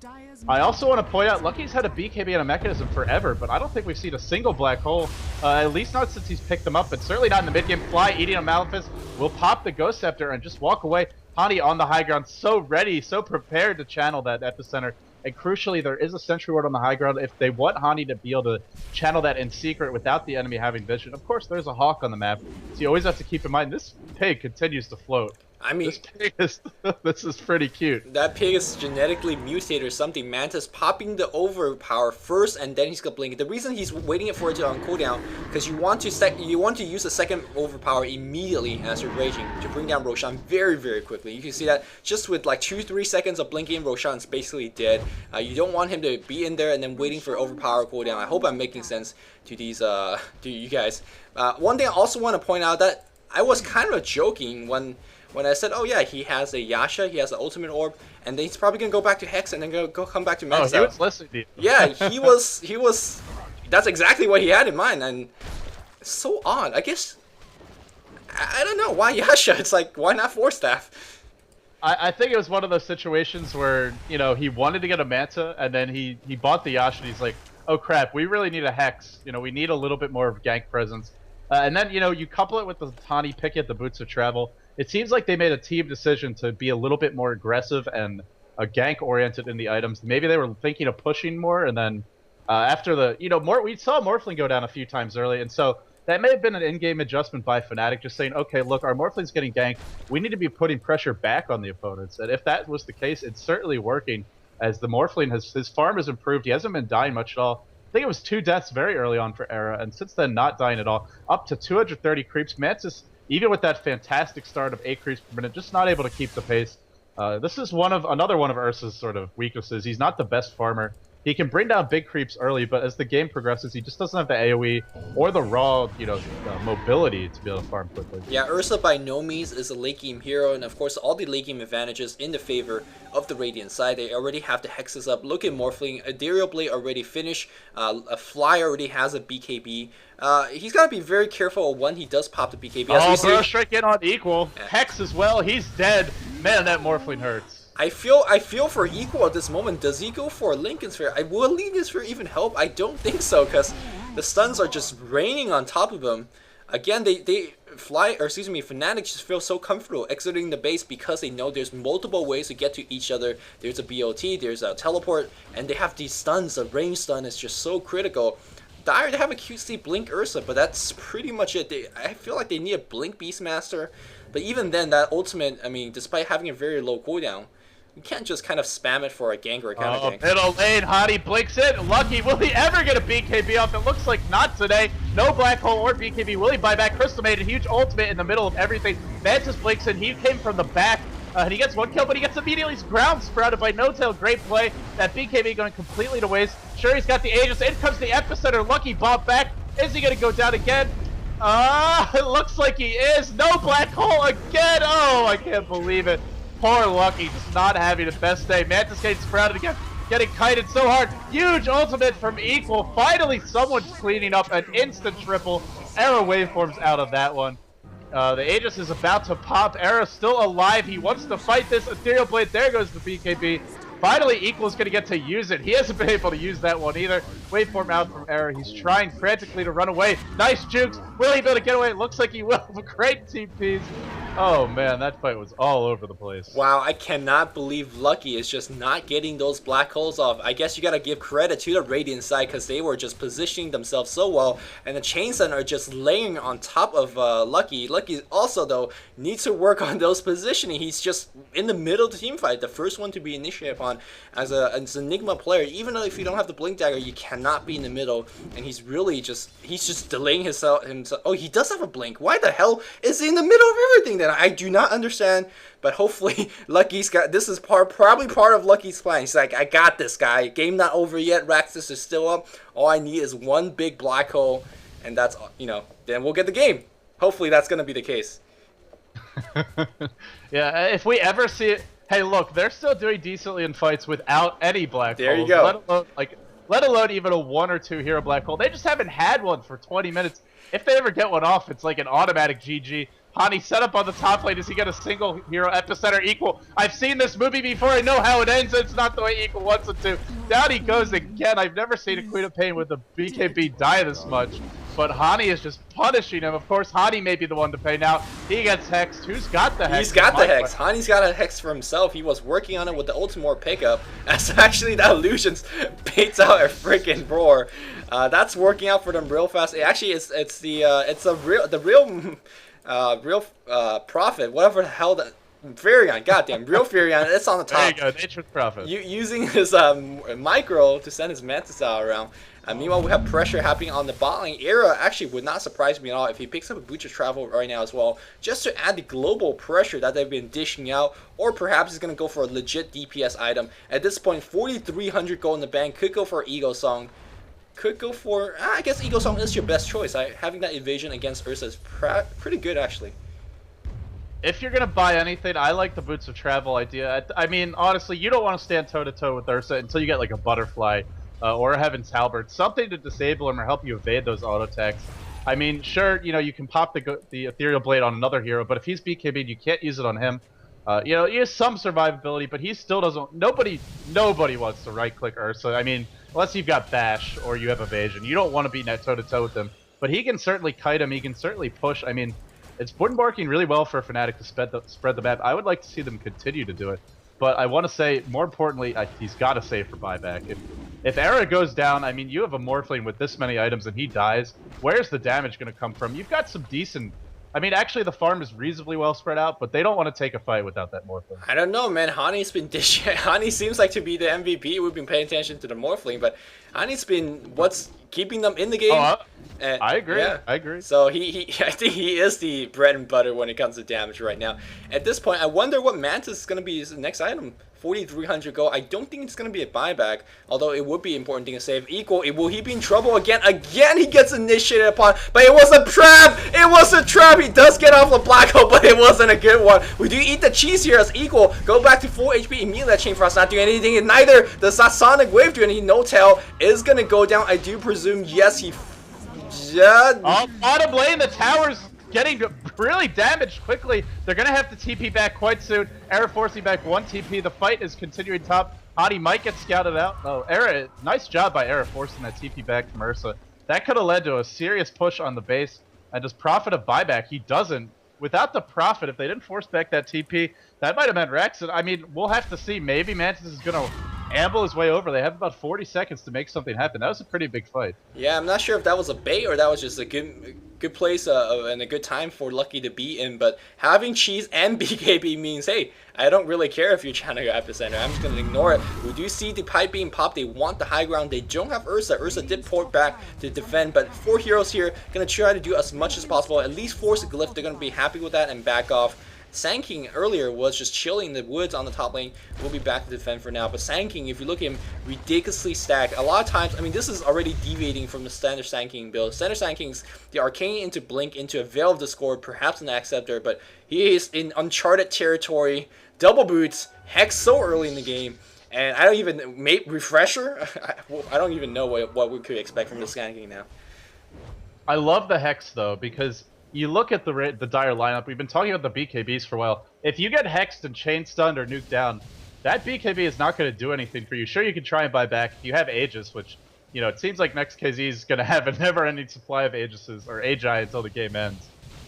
[SPEAKER 2] I also want to point out, Lucky's had a BKB and a mechanism forever, but I don't think we've seen a single black hole, at least not since he's picked them up, and certainly not in the mid-game. Fly eating a Malefice will pop the Ghost Scepter and just walk away. Hani on the high ground, so ready, so prepared to channel that epicenter. And crucially, there is a sentry ward on the high ground. If they want Hani to be able to channel that in secret without the enemy having vision, of course, there's a Hawk on the map. So you always have to keep in mind, this pig continues to float.
[SPEAKER 1] I mean,
[SPEAKER 2] this pig is, this is pretty cute.
[SPEAKER 1] That pig is genetically mutated or something. Mantis popping the overpower first, and then he's gonna blink it. The reason he's waiting for it to on cooldown, because you want to use the second overpower immediately as you're raging to bring down Roshan very, very quickly. You can see that just with like 2-3 seconds of blinking, Roshan's basically dead. You don't want him to be in there and then waiting for overpower cooldown. I hope I'm making sense to these to you guys. One thing I also want to point out that I was kind of joking when I said, oh yeah, he has a Yasha, he has an ultimate orb, and then he's probably gonna go back to Hex and then go come back to Mantis.
[SPEAKER 2] Oh, he was listening to you.
[SPEAKER 1] Yeah, he was. That's exactly what he had in mind, and it's so odd. I guess I don't know why Yasha. It's like, why not Force Staff?
[SPEAKER 2] I think it was one of those situations where, you know, he wanted to get a Manta, and then he bought the Yasha, and he's like, oh crap, we really need a Hex. You know, we need a little bit more of gank presence. And then, you know, you couple it with the Tani pick at the Boots of Travel. It seems like they made a team decision to be a little bit more aggressive and gank-oriented in the items. Maybe they were thinking of pushing more, and then after the, you know, we saw Morphling go down a few times early, and so that may have been an in-game adjustment by Fnatic, just saying, okay, look, our Morphling's getting ganked. We need to be putting pressure back on the opponents. And if that was the case, it's certainly working, as the Morphling, his farm has improved. He hasn't been dying much at all. I think it was 2 deaths very early on for Era, and since then not dying at all. Up to 230 creeps. Mantis, even with that fantastic start of 8 creeps per minute, just not able to keep the pace. This is another one of Ursa's sort of weaknesses. He's not the best farmer. He can bring down big creeps early, but as the game progresses, he just doesn't have the AoE or the raw, you know, mobility to be able to farm quickly.
[SPEAKER 1] Yeah, Ursa by no means is a late game hero, and of course all the late game advantages in the favor of the Radiant side. They already have the Hexes up. Look at Morphling. Ethereal Blade already finished. A Fly already has a BKB. He's got to be very careful when he does pop the BKB.
[SPEAKER 2] Oh, bro, straight in on equal. Yeah. Hex as well. He's dead. Man, that Morphling hurts.
[SPEAKER 1] I feel for Equal at this moment. Does he go for a Lincoln Sphere? Will Lincoln Sphere even help? I don't think so, because the stuns are just raining on top of him. Again, Fnatic just feel so comfortable exiting the base because they know there's multiple ways to get to each other. There's a BOT, there's a teleport, and they have these stuns. The range stun is just so critical. Dire, they have a QC Blink Ursa, but that's pretty much it. I feel like they need a Blink Beastmaster, but even then, that ultimate, I mean, despite having a very low cooldown, you can't just kind of spam it for a gank or a counter gank.
[SPEAKER 2] Middle lane, Hottie blinks it. Lucky, will he ever get a BKB off? It looks like not today. No black hole or BKB. Will he buy back? Crystal made a huge ultimate in the middle of everything. Mantis blinks in. He came from the back. And he gets 1 kill, but he gets immediately ground sprouted by No-Tail. Great play. That BKB going completely to waste. Sure, he's got the Aegis. In comes the epicenter. Lucky bop back. Is he going to go down again? It looks like he is. No black hole again. Oh, I can't believe it. Poor Lucky, just not having the best day. Mantis getting sprouted again, getting kited so hard. Huge ultimate from Equal. Finally, someone's cleaning up an instant triple. Era waveforms out of that one. The Aegis is about to pop. Era's still alive. He wants to fight this Ethereal Blade. There goes the BKB. Finally, Equal's going to get to use it. He hasn't been able to use that one either. Waveform out from Era. He's trying frantically to run away. Nice jukes. Will he be able to get away? It looks like he will. Great TPs. Oh man, that fight was all over the place.
[SPEAKER 1] Wow, I cannot believe Lucky is just not getting those black holes off. I guess you gotta give credit to the Radiant side, because they were just positioning themselves so well, and the Chainstun are just laying on top of Lucky. Lucky also, though, needs to work on those positioning. He's just in the middle of the team fight, the first one to be initiated upon as an Enigma player. Even though if you don't have the Blink Dagger, you cannot be in the middle, and he's really just delaying himself. Oh, he does have a Blink. Why the hell is he in the middle of everything? I do not understand, but hopefully Lucky's got this. Is probably part of Lucky's plan. He's like, I got this, guy. Game not over yet. Raxus is still up. All I need is one big black hole, and that's, you know, then we'll get the game. Hopefully that's gonna be the case.
[SPEAKER 2] Yeah, if we ever see it. Hey, look, they're still doing decently in fights without any black holes.
[SPEAKER 1] There you go.
[SPEAKER 2] Let alone even a 1 or 2 hero black hole. They just haven't had one for 20 minutes. If they ever get one off, it's like an automatic GG. Hani set up on the top lane. Does he get a single hero epicenter equal? I've seen this movie before. I know how it ends. It's not the way equal wants it to. Down he goes again. I've never seen a Queen of Pain with a BKB die this much. But Hani is just punishing him. Of course, Hani may be the one to pay now. He gets hexed. Who's got the hex?
[SPEAKER 1] He's got the hex. Hani's got a hex for himself. He was working on it with the Ultimore pickup. As actually that illusions baits out a freaking roar. That's working out for them real fast. Actually, it's the real Prophet, whatever the hell that Furion, goddamn, real Furion. It's on the top.
[SPEAKER 2] There you go, Nature's Prophet.
[SPEAKER 1] Using his micro to send his Mantis out around. Meanwhile, we have pressure happening on the bot lane. Era actually would not surprise me at all if he picks up a Boots of Travel right now as well, just to add the global pressure that they've been dishing out, or perhaps he's going to go for a legit DPS item. At this point, 4,300 gold in the bank, could go for Ego Song. Could go for, I guess Ego Song is your best choice. Having that evasion against Ursa is pretty good actually.
[SPEAKER 2] If you're going to buy anything, I like the Boots of Travel idea. I mean, honestly, you don't want to stand toe-to-toe with Ursa until you get like a Butterfly. Or a Heaven's Halberd, something to disable him or help you evade those auto attacks. I mean, sure, you know, you can pop the Ethereal Blade on another hero, but if he's BKB'd, you can't use it on him. You know, he has some survivability, but he still doesn't. Nobody wants to right-click Ursa. I mean, unless you've got Bash or you have Evasion, you don't want to be net toe-to-toe with him. But he can certainly kite him. He can certainly push. I mean, it's working really well for Fnatic to spread the map. I would like to see them continue to do it. But I want to say, more importantly, he's got to save for buyback. If Era goes down, I mean, you have a Morphling with this many items and he dies, where's the damage going to come from? You've got some decent... I mean, actually, the farm is reasonably well spread out, but they don't want to take a fight without that Morphling.
[SPEAKER 1] I don't know, man. Hani's been dishing. Hani seems like to be the MVP. We've been paying attention to the Morphling, but Hani's been what's keeping them in the game.
[SPEAKER 2] I agree. Yeah. I agree.
[SPEAKER 1] So I think he is the bread and butter when it comes to damage right now. At this point, I wonder what Mantis is going to be his next item. 4,300 gold. I don't think it's going to be a buyback, although it would be important thing to save. Equal, will he be in trouble again? Again, he gets initiated upon, but it was a trap! It was a trap! He does get off the black hole, but it wasn't a good one. We do eat the cheese here as Equal. Go back to full HP immediately. That Chain Frost not doing anything, and neither does that Sonic Wave do anything. No Tail is going to go down. I do presume, yes, he...
[SPEAKER 2] Bottom lane, the tower's getting really damaged quickly. They're going to have to TP back quite soon. Era forcing back one TP. The fight is continuing top. Hani might get scouted out. Oh, Era, nice job by Era forcing that TP back from Ursa. That could have led to a serious push on the base. And does Profit a buyback? He doesn't. Without the Profit, if they didn't force back that TP, that might have meant Rex. And I mean, we'll have to see. Maybe Mantis is going to amble his way over. They have about 40 seconds to make something happen. That was a pretty big fight.
[SPEAKER 1] Yeah, I'm not sure if that was a bait or that was just a good place and a good time for Lucky to be in, but having cheese and BKB means, hey, I don't really care if you're trying to go epicenter. I'm just going to ignore it. We do see the pipe being popped. They want the high ground. They don't have Ursa. Ursa did port back to defend, but 4 heroes here going to try to do as much as possible. At least force a glyph. They're going to be happy with that and back off. Sand earlier was just chilling in the woods on the top lane. We'll be back to defend for now. But Sand if you look at him, ridiculously stacked. A lot of times, I mean, this is already deviating from the standard Sand build. Standard Sand the Arcane into Blink, into a Veil of Discord, perhaps an Acceptor, but he is in uncharted territory. Double boots, Hex so early in the game. And I don't even, Refresher? I don't even know what we could expect from the Sand now.
[SPEAKER 2] I love the Hex, though, because you look at the dire lineup. We've been talking about the BKBs for a while. If you get hexed and chain stunned or nuked down, that BKB is not going to do anything for you. Sure, you can try and buy back. If you have Aegis, which, you know, it seems like Next.KZ is going to have a never-ending supply of Aegises or Agi until the game ends.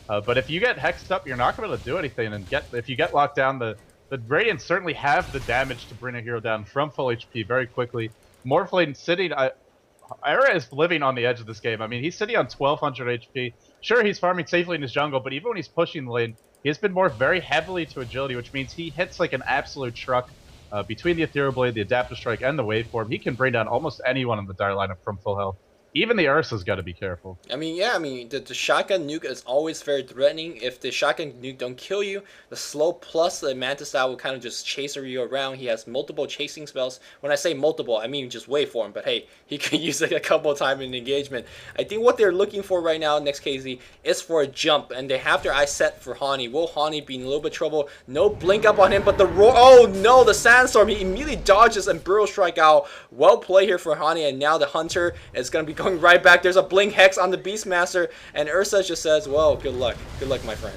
[SPEAKER 2] But if you get hexed up, you're not going to be able to do anything. And if you get locked down, the Radiants certainly have the damage to bring a hero down from full HP very quickly. Morphling sitting... Era is living on the edge of this game. I mean, he's sitting on 1,200 HP. Sure, he's farming safely in his jungle, but even when he's pushing the lane, he has been morphed very heavily to agility, which means he hits like an absolute truck between the Ethereal Blade, the Adaptive Strike, and the Waveform. He can bring down almost anyone in the dire lineup from full health. Even the Ursa's got to be careful. I
[SPEAKER 1] mean, yeah, the shotgun nuke is always very threatening. If the shotgun nuke don't kill you, the slow plus the Mantis style will kind of just chase you around. He has multiple chasing spells. When I say multiple, I mean just waveform, but hey, he can use it a couple of times in engagement. I think what they're looking for right now, Next.KZ, is for a jump, and they have their eyes set for Hani. Will Hani be in a little bit of trouble? No blink up on him, but the roar, oh no, the Sandstorm, he immediately dodges and Burrow Strike out. Well played here for Hani, and now the Hunter is going to be going right back. There's a blink hex on the Beastmaster, and Ursa just says, well, good luck, my friend.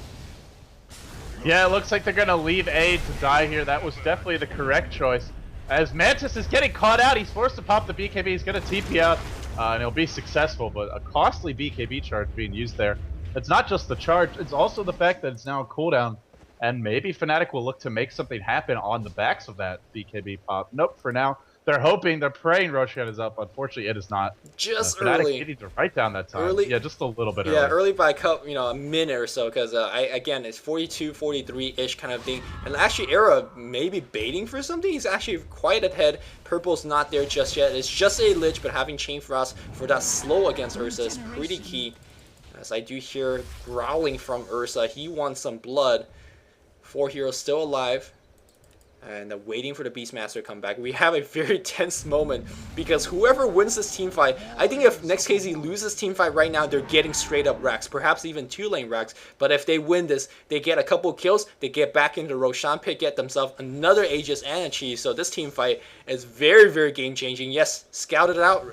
[SPEAKER 2] Yeah, it looks like they're gonna leave A to die here. That was definitely the correct choice. As Mantis is getting caught out, he's forced to pop the BKB. He's gonna TP out, and he'll be successful, but a costly BKB charge being used there. It's not just the charge, it's also the fact that it's now a cooldown, and maybe Fnatic will look to make something happen on the backs of that BKB pop. Nope, for now, they're hoping, they're praying Roshan is up. Unfortunately, it is not.
[SPEAKER 1] Just
[SPEAKER 2] Fnatic
[SPEAKER 1] early.
[SPEAKER 2] needed to write down that time.
[SPEAKER 1] Early.
[SPEAKER 2] Yeah, just a little bit early.
[SPEAKER 1] Yeah, early by a minute or so, because again, it's 42, 43-ish kind of thing. And actually, Era maybe baiting for something. He's actually quite ahead. Purple's not there just yet. It's just a Lich, but having Chain Frost for that slow against Ursa is pretty key. As I do hear growling from Ursa, he wants some blood. 4 heroes still alive. And waiting for the Beastmaster to come back. We have a very tense moment because whoever wins this team fight, I think if Next.KZ loses team fight right now, they're getting straight up racks, perhaps even 2-lane racks. But if they win this, they get a couple kills, they get back into the Roshan pit, get themselves another Aegis and a Cheese. So this team fight is very, very game changing. Yes, scouted out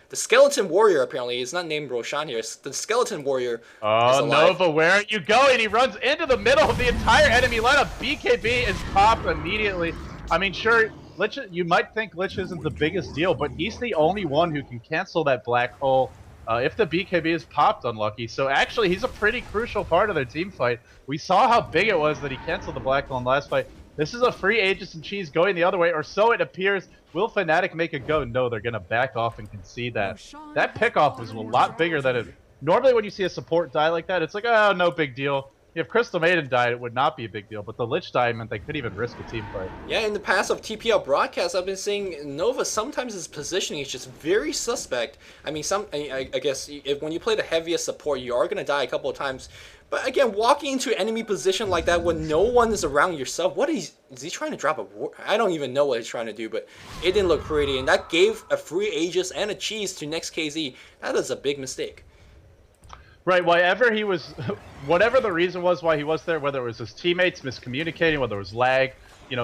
[SPEAKER 1] the Skeleton Warrior, apparently. It's not named Roshan here. It's the Skeleton Warrior.
[SPEAKER 2] Oh, Nova, where are you going? He runs into the middle of the entire enemy lineup. BKB is popped immediately. I mean, sure, Lich, you might think Lich isn't the biggest deal, but he's the only one who can cancel that black hole if the BKB is popped unlucky. So actually, he's a pretty crucial part of their team fight. We saw how big it was that he canceled the black hole in the last fight. This is a free Aegis and Cheese going the other way, or so it appears. Will Fnatic make a go? No, they're going to back off and concede that. That pickoff was a lot bigger than it... Normally when you see a support die like that, it's like, oh, no big deal. If Crystal Maiden died, it would not be a big deal, but the Lich die meant they couldn't even risk a team fight.
[SPEAKER 1] Yeah, in the past of TPL broadcasts, I've been saying Nova sometimes his positioning is just very suspect. I mean, I guess when you play the heaviest support, you are going to die a couple of times. But again, walking into enemy position like that when no one is around yourself, is he trying to drop a war? I don't even know what he's trying to do, but it didn't look pretty. And that gave a free Aegis and a Cheese to Next.KZ. That is a big mistake.
[SPEAKER 2] Right, whatever the reason was why he was there, whether it was his teammates miscommunicating, whether it was lag,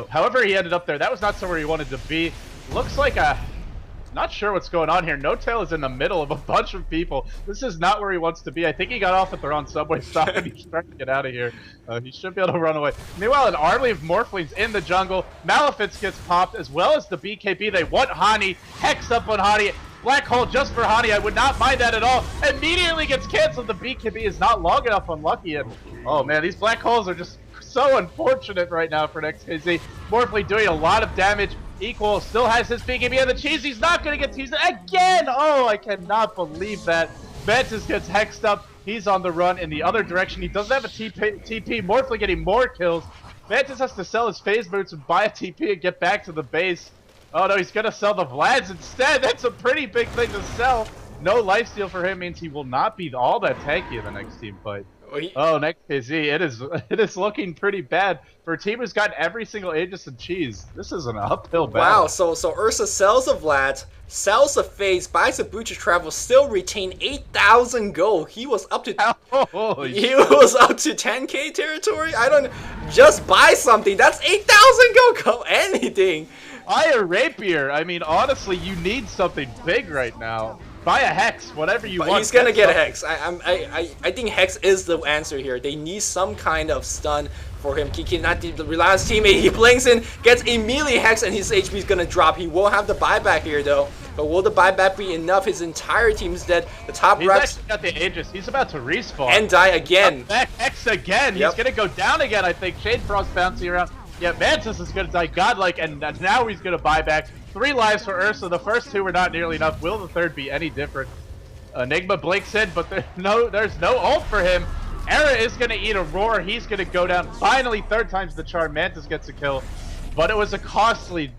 [SPEAKER 2] however he ended up there, that was not somewhere he wanted to be. Looks like not sure what's going on here. No Tail is in the middle of a bunch of people. This is not where he wants to be. I think he got off at the wrong subway stop and he's trying to get out of here. He should be able to run away. Meanwhile, an army of Morphlings in the jungle. Malefice gets popped as well as the BKB. They want Hani. Hex up on Hani. Black hole just for Hani. I would not mind that at all. Immediately gets canceled. The BKB is not long enough unlucky. And oh man, these black holes are just so unfortunate right now for Next.KZ. Morphling doing a lot of damage. Equal still has his BKB and the Cheese. He's not going to get teased again. Oh, I cannot believe that. Mantis gets hexed up. He's on the run in the other direction. He doesn't have a TP. Morphling getting more kills. Mantis has to sell his phase boots and buy a TP and get back to the base. Oh no, he's going to sell the Vlads instead. That's a pretty big thing to sell. No lifesteal for him means he will not be all that tanky in the next team fight. Oh, Next.KZ, it is looking pretty bad for a team who's got every single Aegis and Cheese. This is an uphill battle.
[SPEAKER 1] Wow, so Ursa sells the Vlad, sells the Phase, buys a Boots of Travel, still retain 8,000 gold. He was up to 10k territory. I don't just buy something. That's 8,000 gold. Go anything.
[SPEAKER 2] Buy a rapier. I mean, honestly, you need something big right now. Buy a Hex, whatever you want.
[SPEAKER 1] He's gonna get a Hex. I think Hex is the answer here. They need some kind of stun for him. He cannot rely on his teammate. He blinks in, gets immediately Hex, and his HP is gonna drop. He won't have the buyback here though. But will the buyback be enough? His entire team is dead. The top
[SPEAKER 2] He's
[SPEAKER 1] reps
[SPEAKER 2] actually got the Aegis. He's about to respawn.
[SPEAKER 1] And die again.
[SPEAKER 2] Back Hex again. Yep. He's gonna go down again, I think. Shade Frost bouncing around. Yeah, Mantis is gonna die godlike, and now he's gonna buy back. 3 lives for Ursa. The first 2 were not nearly enough. Will the third be any different? Enigma blinks in, but there's no ult for him. Era is going to eat a roar. He's going to go down. Finally, 3rd time's the charm. Mantis gets a kill. But it was a costly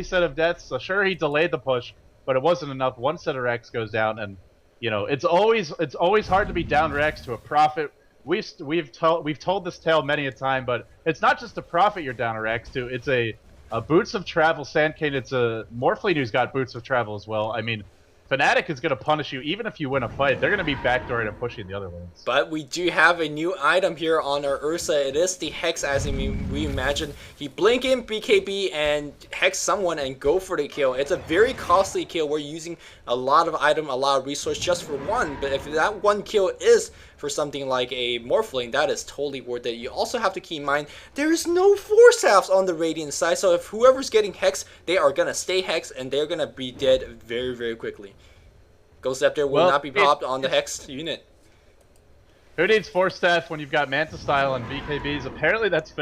[SPEAKER 2] set of deaths. So sure, he delayed the push, but it wasn't enough. 1 set of Rex goes down, and it's always hard to be down Rex to a Prophet. We've told this tale many a time, but it's not just a Prophet you're down a Rex to. It's a Boots of Travel Sandcane. It's a Morphling who's got Boots of Travel as well. I mean, Fnatic is going to punish you even if you win a fight. They're going to be backdooring and pushing the other lanes.
[SPEAKER 1] But we do have a new item here on our Ursa. It is the Hex, as we imagine. He blink in BKB and Hex someone and go for the kill. It's a very costly kill. We're using a lot of item, a lot of resource just for one. But if that one kill is for something like a Morphling, that is totally worth it. You also have to keep in mind, there is no Force Halves on the Radiant side, so if whoever's getting Hex, they are going to stay Hex, and they're going to be dead very, very quickly. Ghost Scepter will not be popped on the Hex unit.
[SPEAKER 2] Who needs Force Staff when you've got Manta Style and BKBs? Apparently that's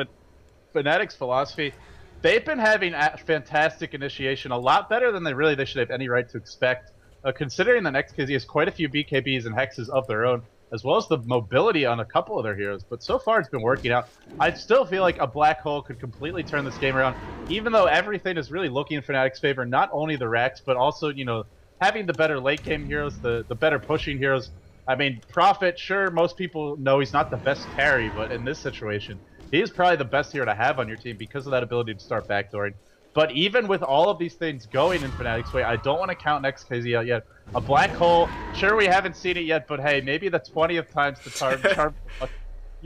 [SPEAKER 2] Fnatic's philosophy. They've been having a fantastic initiation, a lot better than they should have any right to expect. Considering the Next.KZ has quite a few BKBs and Hexes of their own, as well as the mobility on a couple of their heroes, but so far it's been working out. I still feel like a Black Hole could completely turn this game around, even though everything is really looking in Fnatic's favor, not only the Rax, but also, you know, having the better late game heroes, the better pushing heroes. I mean, Prophet, sure, most people know he's not the best carry, but in this situation, he is probably the best hero to have on your team because of that ability to start backdooring. But even with all of these things going in Fnatic's way, I don't want to count Next.KZ out yet. A Black Hole, sure, we haven't seen it yet, but hey, maybe the 20th time's the charm.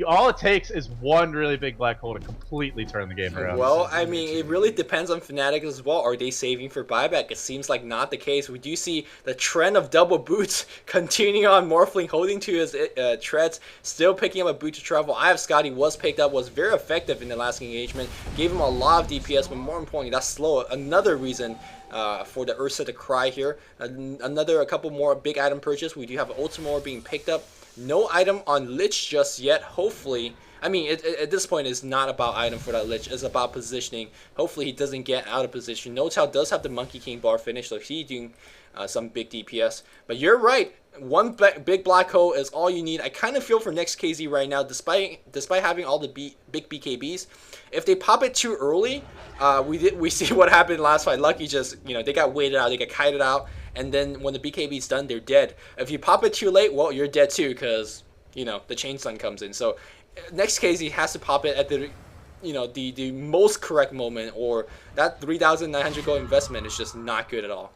[SPEAKER 2] All it takes is one really big Black Hole to completely turn the game around.
[SPEAKER 1] Well, I mean, it really depends on Fnatic as well. Are they saving for buyback? It seems like not the case. We do see the trend of double boots continuing on. Morphling holding to his treads, still picking up a boot to travel. I have Scotty was picked up, was very effective in the last engagement. Gave him a lot of DPS, but more importantly, that's slow. Another reason for the Ursa to cry here. A couple more big item purchase. We do have Ultimore being picked up. No item on Lich just yet. Hopefully, I mean, at this point, it's not about item for that Lich. It's about positioning. Hopefully, he doesn't get out of position. Notal does have the Monkey King bar finish, so he's doing some big DPS. But you're right. One big Black Hole is all you need. I kind of feel for Next.KZ right now, despite having all the big BKBs. If they pop it too early, we see what happened last fight. Lucky just, you know, they got waited out. They got kited out. And then when the BKB is done, they're dead. If you pop it too late, well, you're dead too, because, you know, the Chain Stun comes in. So Next.KZ has to pop it at the, you know, the most correct moment, or that 3,900 gold investment is just not good at all.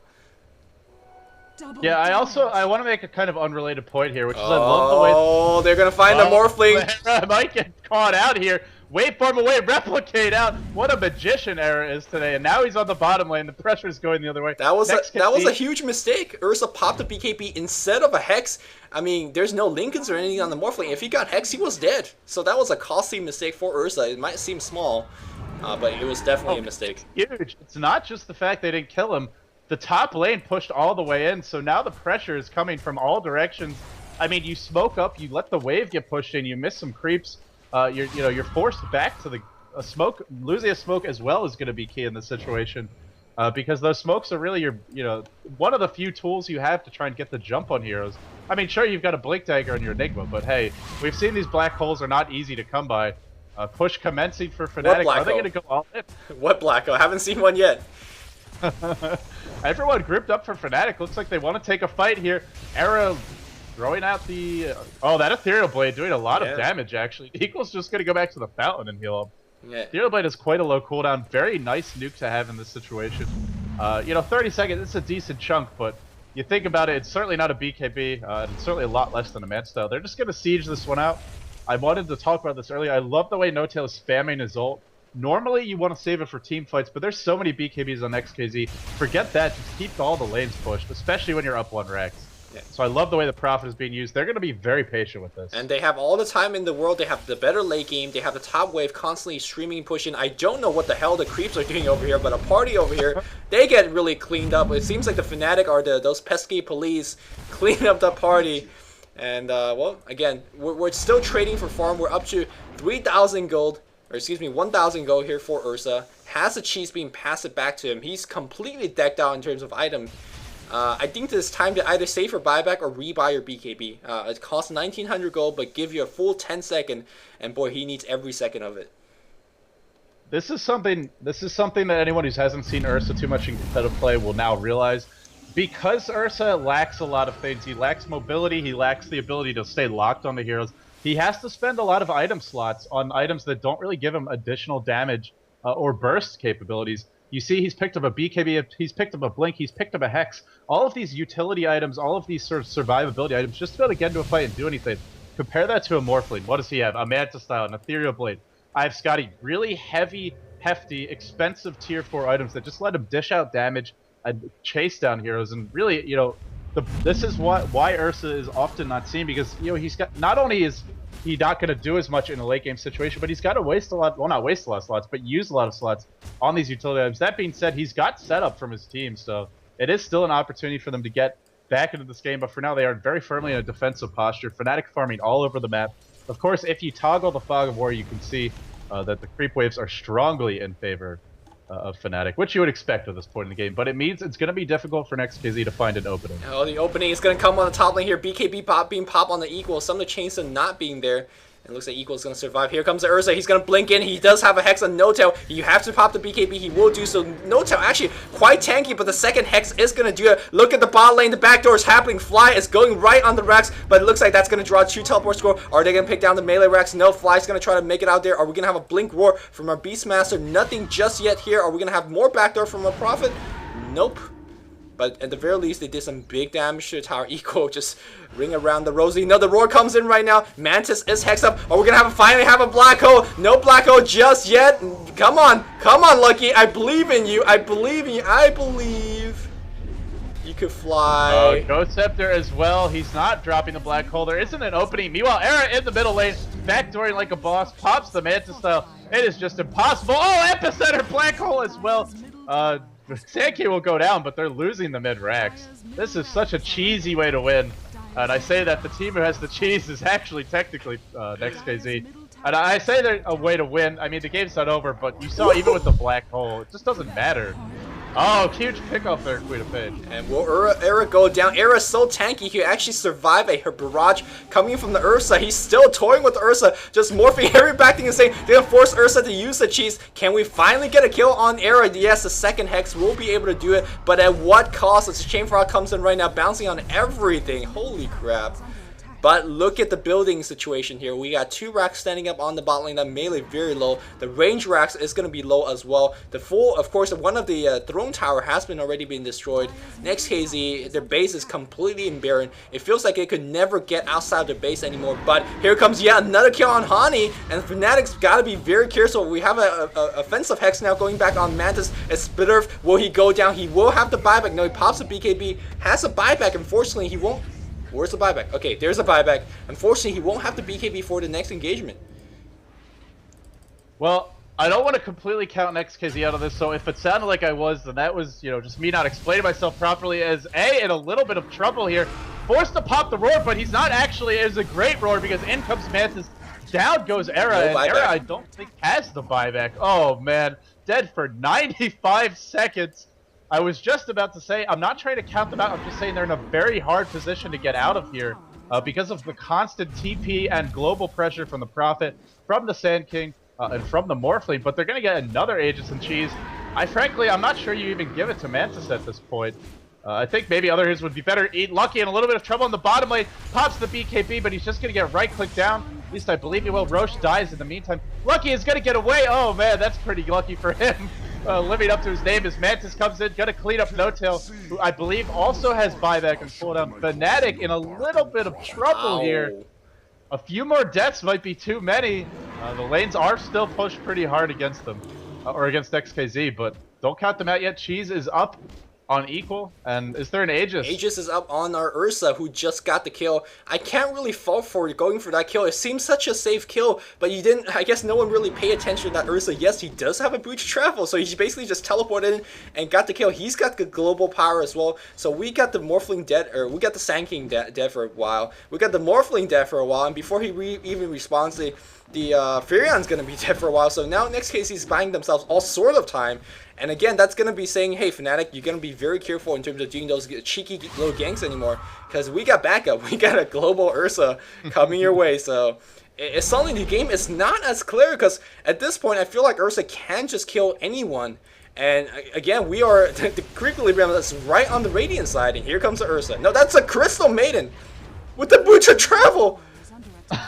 [SPEAKER 2] Yeah, I want to make a kind of unrelated point here, which is I love the way...
[SPEAKER 1] Oh, they're going to find the Morphling.
[SPEAKER 2] Might get caught out here. Wait for him away, replicate out. What a magician error is today, and now he's on the bottom lane. The pressure is going the other way.
[SPEAKER 1] That was a huge mistake. Ursa popped the BKB instead of a Hex. I mean, there's no Lincolns or anything on the Morphling. If he got Hex, he was dead. So that was a costly mistake for Ursa. It might seem small, but it was definitely a mistake.
[SPEAKER 2] Huge. It's not just the fact they didn't kill him. The top lane pushed all the way in, so now the pressure is coming from all directions. I mean, you smoke up, you let the wave get pushed in, you miss some creeps. You're forced back to the smoke. Losing a smoke as well is going to be key in this situation, because those smokes are really one of the few tools you have to try and get the jump on heroes. I mean, sure, you've got a Blink Dagger on your Enigma, but hey, we've seen these Black Holes are not easy to come by. Push commencing for Fnatic. Are they going to go all in? What
[SPEAKER 1] Black Hole? I haven't seen one yet.
[SPEAKER 2] Everyone grouped up for Fnatic. Looks like they want to take a fight here. Era throwing out the... that Ethereal Blade doing a lot of damage, actually. Eagle's just going to go back to the fountain and heal up. Yeah. Ethereal Blade is quite a low cooldown. Very nice nuke to have in this situation. 30 seconds, it's a decent chunk, but you think about it, it's certainly not a BKB, and it's certainly a lot less than a Manta Style. They're just going to siege this one out. I wanted to talk about this earlier. I love the way Notail is spamming his ult. Normally, you want to save it for team fights, but there's so many BKBs on Next.KZ. Forget that. Just keep all the lanes pushed, especially when you're up 1 Rax. Yeah. So I love the way the Prophet is being used. They're going to be very patient with this.
[SPEAKER 1] And they have all the time in the world. They have the better late game. They have the top wave constantly streaming, pushing. I don't know what the hell the creeps are doing over here, but a party over here, they get really cleaned up. It seems like the Fnatic are those pesky police cleaning up the party. And, well, again, we're still trading for farm. We're up to 3,000 gold. Or excuse me, 1,000 gold here for Ursa. Has the cheese being passed back to him. He's completely decked out in terms of item. I think it's time to either save for buyback or rebuy your BKB. It costs 1,900 gold, but give you a full 10 second, and boy, he needs every second of it.
[SPEAKER 2] This is something that anyone who hasn't seen Ursa too much in competitive play will now realize. Because Ursa lacks a lot of things, he lacks mobility, he lacks the ability to stay locked on the heroes. He has to spend a lot of item slots on items that don't really give him additional damage or burst capabilities. You see he's picked up a BKB, he's picked up a Blink, he's picked up a Hex. All of these utility items, all of these sort of survivability items, just to be able to get into a fight and do anything. Compare that to a Morphling. What does he have? A Manta Style, an Ethereal Blade. I have Scotty. Really heavy, hefty, expensive tier 4 items that just let him dish out damage and chase down heroes. And really, this is why Ursa is often not seen, because he's got, not only is he not going to do as much in a late game situation, but he's got to waste a lot, well, not waste a lot of slots, but use a lot of slots on these utility items. That being said, he's got setup from his team, so it is still an opportunity for them to get back into this game, but for now they are very firmly in a defensive posture. Fnatic farming all over the map. Of course, if you toggle the Fog of War, you can see that the creep waves are strongly in favor of Fnatic, which you would expect at this point in the game, but it means it's going to be difficult for Next.KZ to find an opening.
[SPEAKER 1] Oh, the opening is going to come on the top lane here. BKB being popped on the Equal. Some of the chains not being there. It looks like Equal is going to survive. Here comes the Ursa. He's going to blink in. He does have a Hex on No-Tail. You have to pop the BKB. He will do so. No-Tail actually quite tanky, but the second Hex is going to do it. Look at the bot lane. The backdoor is happening. Fly is going right on the Rex, but it looks like that's going to draw 2 teleport score. Are they going to pick down the melee Rex? No. Fly's going to try to make it out there. Are we going to have a Blink Roar from our Beastmaster? Nothing just yet here. Are we going to have more backdoor from our Prophet? Nope. But at the very least, they did some big damage to the tower. Eco just ring around the Rosie. No, the Roar comes in right now. Mantis is hexed up. Are we going to finally have a black hole? No black hole just yet. Come on. Come on, Lucky. I believe in you. I believe in you. I believe you could fly.
[SPEAKER 2] Ghost Scepter as well. He's not dropping the black hole. There isn't an opening. Meanwhile, Era in the middle lane, backdooring like a boss, pops the Mantis style. It is just impossible. Oh, Epicenter black hole as well. Sankey will go down, but they're losing the mid-racks. This is such a cheesy way to win. And I say that the team who has the cheese is actually technically Next.KZ. And I say they're a way to win. I mean, the game's not over, but you saw even with the black hole, it just doesn't matter. Oh, huge pickoff there, Queen of Pain.
[SPEAKER 1] And will Era go down? Era's so tanky, he could actually survive a barrage coming from the Ursa. He's still toying with the Ursa, just morphing every back thing and saying they're going to force Ursa to use the cheese. Can we finally get a kill on Era? Yes, the second Hex will be able to do it, but at what cost? It's a Chain Frog comes in right now, bouncing on everything. Holy crap. But look at the building situation here. We got 2 racks standing up on the bot lane. That melee very low. The range racks is going to be low as well. The full, of course, one of the throne tower has been already been destroyed. Next.KZ, their base is completely barren. It feels like it could never get outside their base anymore. But here comes yet another kill on Hani. And Fnatic's got to be very careful. We have a offensive Hex now going back on Mantis. Spitter, will he go down? He will have the buyback. No, he pops a BKB. Has a buyback. Unfortunately, he won't. Where's the buyback? Okay, there's a buyback. Unfortunately, he won't have the BKB for the next engagement.
[SPEAKER 2] Well, I don't want to completely count Next.KZ out of this, so if it sounded like I was, then that was, just me not explaining myself properly, as in a little bit of trouble here. Forced to pop the Roar, but he's not actually. It is a great Roar, because in comes Mantis. Down goes Era, and Era, I don't think, has the buyback. Oh, man. Dead for 95 seconds. I was just about to say, I'm not trying to count them out, I'm just saying they're in a very hard position to get out of here because of the constant TP and global pressure from the Prophet, from the Sand King, and from the Morphling, but they're going to get another Aegis and Cheese. I'm not sure you even give it to Mantis at this point. I think maybe other heroes would be better. Lucky in a little bit of trouble in the bottom lane, pops the BKB, but he's just going to get right-clicked down. At least I believe he will. Roche dies in the meantime. Lucky is going to get away. Oh, man, that's pretty lucky for him. Living up to his name as Mantis comes in, gonna clean up No-Tail, who I believe also has buyback and pull down. Fnatic in a little bit of trouble here. A few more deaths might be too many. The lanes are still pushed pretty hard against them, or against Next.KZ, but don't count them out yet. Cheese is up on Equal, and is there an Aegis?
[SPEAKER 1] Aegis is up on our Ursa, who just got the kill. I can't really fault for going for that kill. It seems such a safe kill, but you didn't. I guess no one really paid attention to that Ursa. Yes, he does have a boot to travel, so he basically just teleported in and got the kill. He's got the global power as well. So we got the Morphling dead, or we got the Sand King dead for a while. We got the Morphling dead for a while, and before he even responds, the Furion's gonna be dead for a while. So now Next.KZ is buying themselves all sort of time. And again, that's going to be saying, hey, Fnatic, you're going to be very careful in terms of doing those cheeky little ganks anymore. Because we got backup. We got a global Ursa coming your way. So it's suddenly the game is not as clear. Because at this point, I feel like Ursa can just kill anyone. And again, we are the equilibrium that's right on the Radiant side. And here comes the Ursa. No, that's a Crystal Maiden with the boots of travel.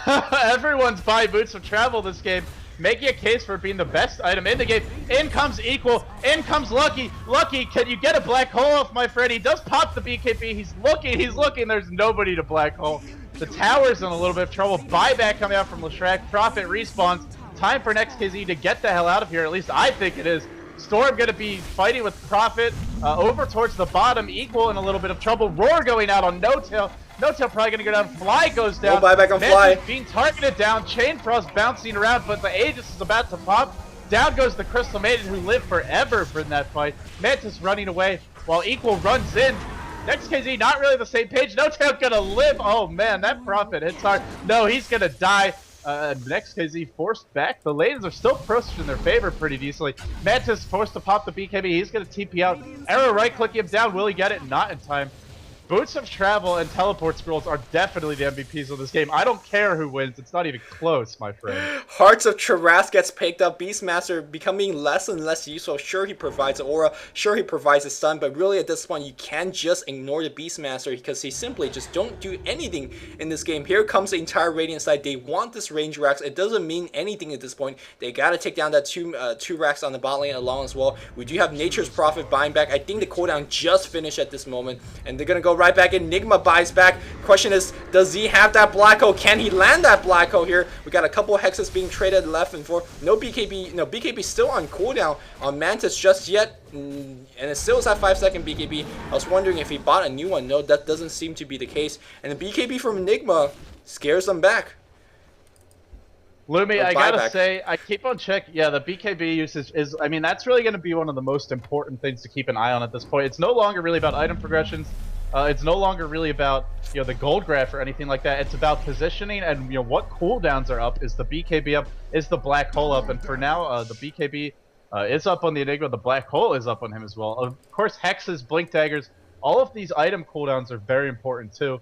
[SPEAKER 2] Everyone's buying boots of travel this game. Making a case for it being the best item in the game. In comes Equal. In comes Lucky. Lucky, can you get a black hole off, my friend? He does pop the BKB. He's looking. There's nobody to black hole. The tower's in a little bit of trouble. Buyback coming out from Leshrac. Prophet respawns. Time for Next.KZ to get the hell out of here. At least I think it is. Storm going to be fighting with Prophet. over towards the bottom. Equal in a little bit of trouble. Roar going out on No-Tail. No-Tail probably going to go down. Fly goes down.
[SPEAKER 1] No buyback on Fly.
[SPEAKER 2] Being targeted down. Chain Frost bouncing around, but the Aegis is about to pop. Down goes the Crystal Maiden, who lived forever for that fight. Mantis running away while Equal runs in. Next.KZ not really the same page. No-Tail gonna live. Oh man, that Prophet hits hard. No, he's gonna die. Next.KZ forced back. The lanes are still pushed in their favor pretty decently. Mantis forced to pop the BKB. He's gonna TP out. Arrow right click him down. Will he get it? Not in time. Boots of Travel and Teleport Scrolls are definitely the MVPs of this game. I don't care who wins. It's not even close, my friend.
[SPEAKER 1] Hearts of Traras gets picked up. Beastmaster becoming less and less useful. Sure, he provides an aura. Sure, he provides a stun. But really, at this point, you can't just ignore the Beastmaster because he simply just don't do anything in this game. Here comes the entire Radiant side. They want this range racks. It doesn't mean anything at this point. They got to take down that two racks on the bot lane along as well. We do have Nature's Prophet buying back. I think the cooldown just finished at this moment. And they're going to go right back. Enigma buys back. Question is, does he have that black hole? Can he land that black hole here? We got a couple of hexes being traded left and forth. No BKB. No, BKB still on cooldown on Mantis just yet. And it still is at 5-second BKB. I was wondering if he bought a new one. No, that doesn't seem to be the case. And the BKB from Enigma scares them back.
[SPEAKER 2] Lumi, I gotta say, I keep on check. Yeah, the BKB usage is, I mean, that's really going to be one of the most important things to keep an eye on at this point. It's no longer really about item progressions. It's no longer really about, you know, the gold graph or anything like that. It's about positioning and, you know, what cooldowns are up. Is the BKB up? Is the black hole up? And for now, the BKB is up on the Enigma. The black hole is up on him as well. Of course, hexes, blink daggers, all of these item cooldowns are very important too.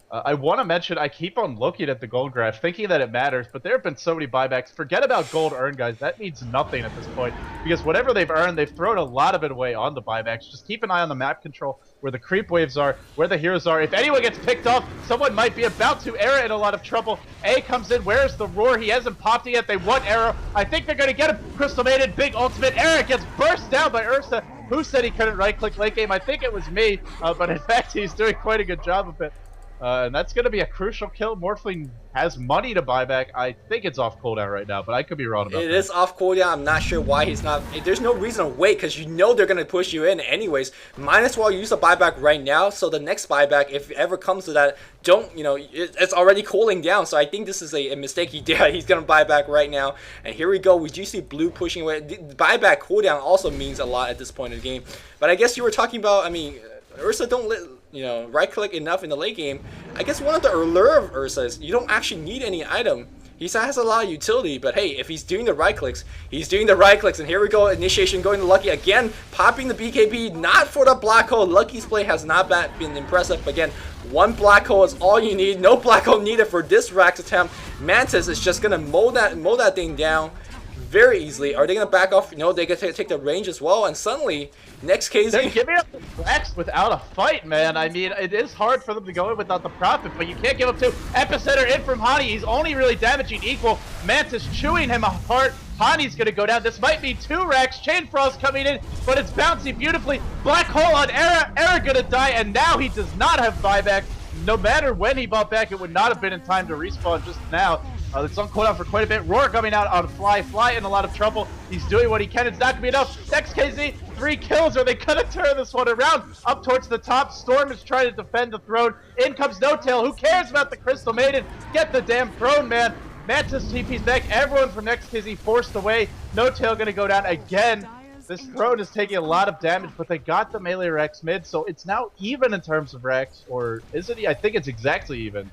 [SPEAKER 2] I want to mention, I keep on looking at the gold graph, thinking that it matters, but there have been so many buybacks. Forget about gold earned, guys. That means nothing at this point, because whatever they've earned, they've thrown a lot of it away on the buybacks. Just keep an eye on the map control, where the creep waves are, where the heroes are. If anyone gets picked off, someone might be about to. Era in a lot of trouble. A comes in. Where's the Roar? He hasn't popped it yet. They want Arrow. I think they're going to get a Crystal Maiden. Big ultimate. Era gets burst down by Ursa. Who said he couldn't right-click late game? I think it was me, but in fact, he's doing quite a good job of it. And that's going to be a crucial kill. Morphling has money to buy back. I think it's off cooldown right now, but I could be wrong about that.
[SPEAKER 1] It is off cooldown. I'm not sure why he's not. There's no reason to wait because you know they're going to push you in anyways. Might as well use a buyback right now. So the next buyback, if it ever comes to that, don't, you know, it's already cooling down. So I think this is a mistake he did. He's going to buy back right now. And here we go. We do see blue pushing away. The buyback cooldown also means a lot at this point in the game. But I guess you were talking about, I mean, Ursa don't let, you know, right click enough in the late game. I guess one of the allure of Ursa is you don't actually need any item. He has a lot of utility, but hey, if he's doing the right clicks, he's doing the right clicks. And here we go, initiation going to Lucky again, popping the BKB, not for the black hole. Lucky's play has not been impressive. Again, one black hole is all you need. No black hole needed for this Rax attempt. Mantis is just gonna mow that thing down very easily. Are they gonna back off? No, they get to take the range as well. And suddenly, Next.KZ.
[SPEAKER 2] They're giving up the Rax without a fight, man. I mean, it is hard for them to go in without the Prophet, but you can't give up two. Epicenter in from Hani. He's only really damaging Equal. Mantis chewing him apart. Hani's gonna go down. This might be two Rax. Chain Frost coming in, but it's bouncing beautifully. Black hole on Era. Era gonna die, and now he does not have buyback. No matter when he bought back, it would not have been in time to respawn just now. It's on cooldown for quite a bit. Roar coming out on Fly. Fly in a lot of trouble. He's doing what he can. It's not going to be enough. Next.KZ, 3 kills. Are they going to turn this one around? Up towards the top. Storm is trying to defend the throne. In comes No-Tail. Who cares about the Crystal Maiden? Get the damn throne, man. Mantis TP's back. Everyone from Next.KZ forced away. No-Tail going to go down again. This throne is taking a lot of damage, but they got the melee Rex mid, so it's now even in terms of Rex. Or is it? I think it's exactly even.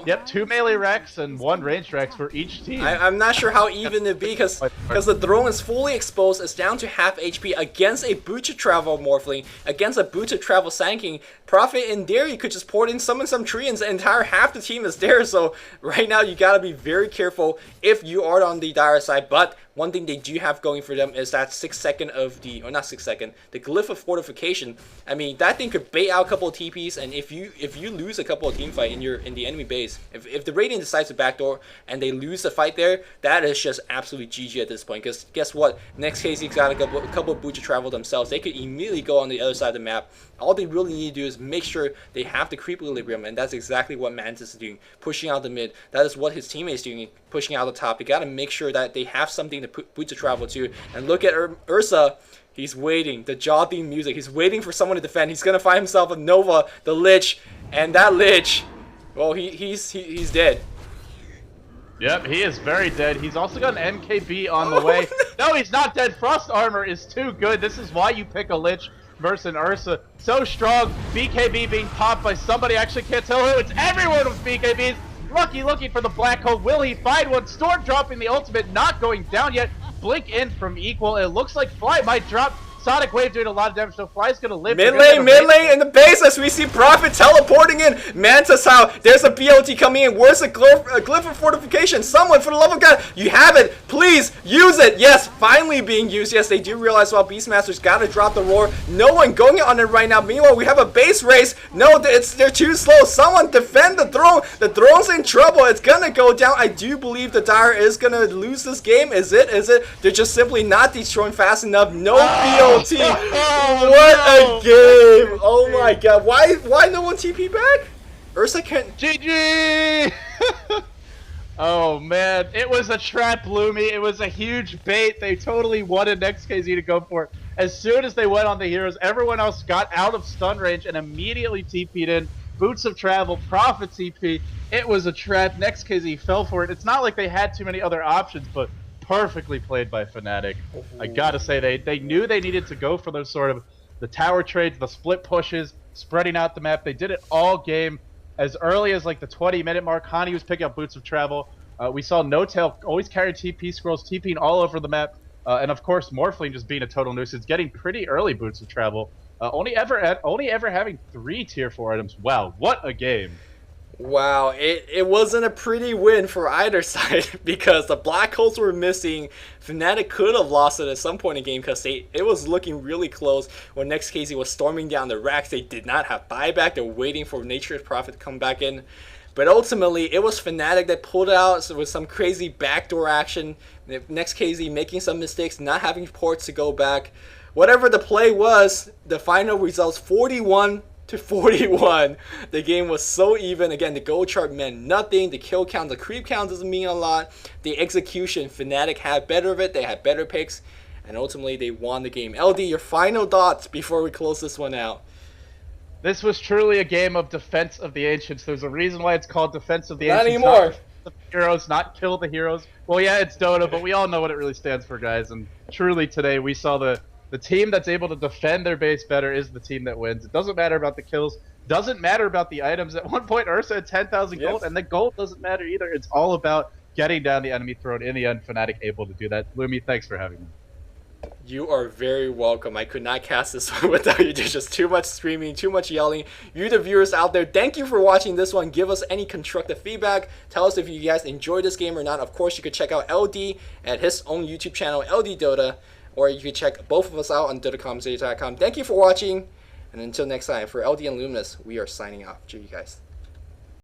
[SPEAKER 2] Yep, 2 melee Rex and 1 ranged Rex for each team.
[SPEAKER 1] I'm not sure how even it'd be because the throne is fully exposed. It's down to half HP against a Butcher Travel Morphling, against a Butcher Travel Sanking. Prophet in there, you could just pour it in, summon some tree, and the entire half the team is there. So right now, you gotta be very careful if you are on the dire side. But one thing they do have going for them is that 6-second of the, or not 6-second, the Glyph of Fortification. I mean, that thing could bait out a couple of TPs, and if you lose a couple of team fight in the enemy base, if the Radiant decides to backdoor and they lose the fight there, that is just absolutely GG at this point. Because guess what? Next.KZ got a couple of Butcher Travel themselves. They could immediately go on the other side of the map. All they really need to do is make sure they have the creep equilibrium, and that's exactly what Mantis is doing, pushing out the mid. That is what his teammates doing. pushing out the top. You got to make sure that they have something to put Boots of Travel to. And look at Ursa. He's waiting. The jaw theme music. He's waiting for someone to defend. He's going to find himself a Nova, the Lich. And that Lich, well, he's dead.
[SPEAKER 2] Yep, he is very dead. He's also got an MKB on the way. No, he's not dead. Frost armor is too good. This is why you pick a Lich versus an Ursa. So strong. BKB being popped by somebody. I actually can't tell who. It's everyone with BKBs. Lucky looking for the black hole. Will he find one? Storm dropping the ultimate. Not going down yet. Blink in from Equal. It looks like Fly might drop. Sonic Wave doing a lot of damage, so Fly's gonna live.
[SPEAKER 1] Mid lane in the base as we see Prophet teleporting in. Mantis, how there's a BOT coming in. Where's a glyph of fortification? Someone, for the love of God, you have it. Please use it. Yes, finally being used. Yes, they do realize, well, Beastmaster's got to drop the roar. No one going on it right now. Meanwhile, we have a base race. No, they're too slow. Someone defend the throne. The throne's in trouble. It's gonna go down. I do believe the Dire is gonna lose this game. Is it? They're just simply not destroying fast enough. No BOT. What a game! Oh my God! Why no one TP back? Ursa can't.
[SPEAKER 2] GG! Oh man, it was a trap, Lumi. It was a huge bait. They totally wanted Next.KZ to go for it. As soon as they went on the heroes, everyone else got out of stun range and immediately TP'd in. Boots of Travel, Prophet TP. It was a trap. Next.KZ fell for it. It's not like they had too many other options, but perfectly played by Fnatic. I gotta say, they knew they needed to go for those sort of the tower trades, the split pushes, spreading out the map. They did it all game. As early as like the 20-minute mark, Hani was picking up Boots of Travel. We saw No Tail always carry TP scrolls, TPing all over the map. And of course, Morphling just being a total nuisance, getting pretty early Boots of Travel. Only ever having 3 tier 4 items. Wow, what a game.
[SPEAKER 1] Wow, it wasn't a pretty win for either side because the black holes were missing. Fnatic could have lost it at some point in the game because it was looking really close when Next.KZ was storming down the racks. They did not have buyback. They're waiting for Nature's Prophet to come back in. But ultimately, it was Fnatic that pulled out with some crazy backdoor action. Next.KZ making some mistakes, not having ports to go back. Whatever the play was, the final results 41-41. The game was so even. Again, the gold chart meant nothing. The kill count, the creep count doesn't mean a lot. The execution, Fnatic had better of it. They had better picks. And ultimately, they won the game. LD, your final thoughts before we close this one out.
[SPEAKER 2] This was truly a game of Defense of the Ancients. There's a reason why it's called Defense of the
[SPEAKER 1] Not
[SPEAKER 2] Ancients.
[SPEAKER 1] anymore.
[SPEAKER 2] Not the heroes, not kill the heroes. Well, yeah, it's Dota, but we all know what it really stands for, guys. And truly today, we saw the team that's able to defend their base better is the team that wins. It doesn't matter about the kills. Doesn't matter about the items. At one point, Ursa had 10,000 gold, and the gold doesn't matter either. It's all about getting down the enemy throne. In the end, Fnatic able to do that. Lumi, thanks for having me.
[SPEAKER 1] You are very welcome. I could not cast this one without you. There's just too much screaming, too much yelling. You, the viewers out there, thank you for watching this one. Give us any constructive feedback. Tell us if you guys enjoyed this game or not. Of course, you could check out LD at his own YouTube channel, LD Dota, or you could check both of us out on Dota.com. Thank you for watching, and until next time, for LD and Luminous, we are signing off. Cheers, you guys.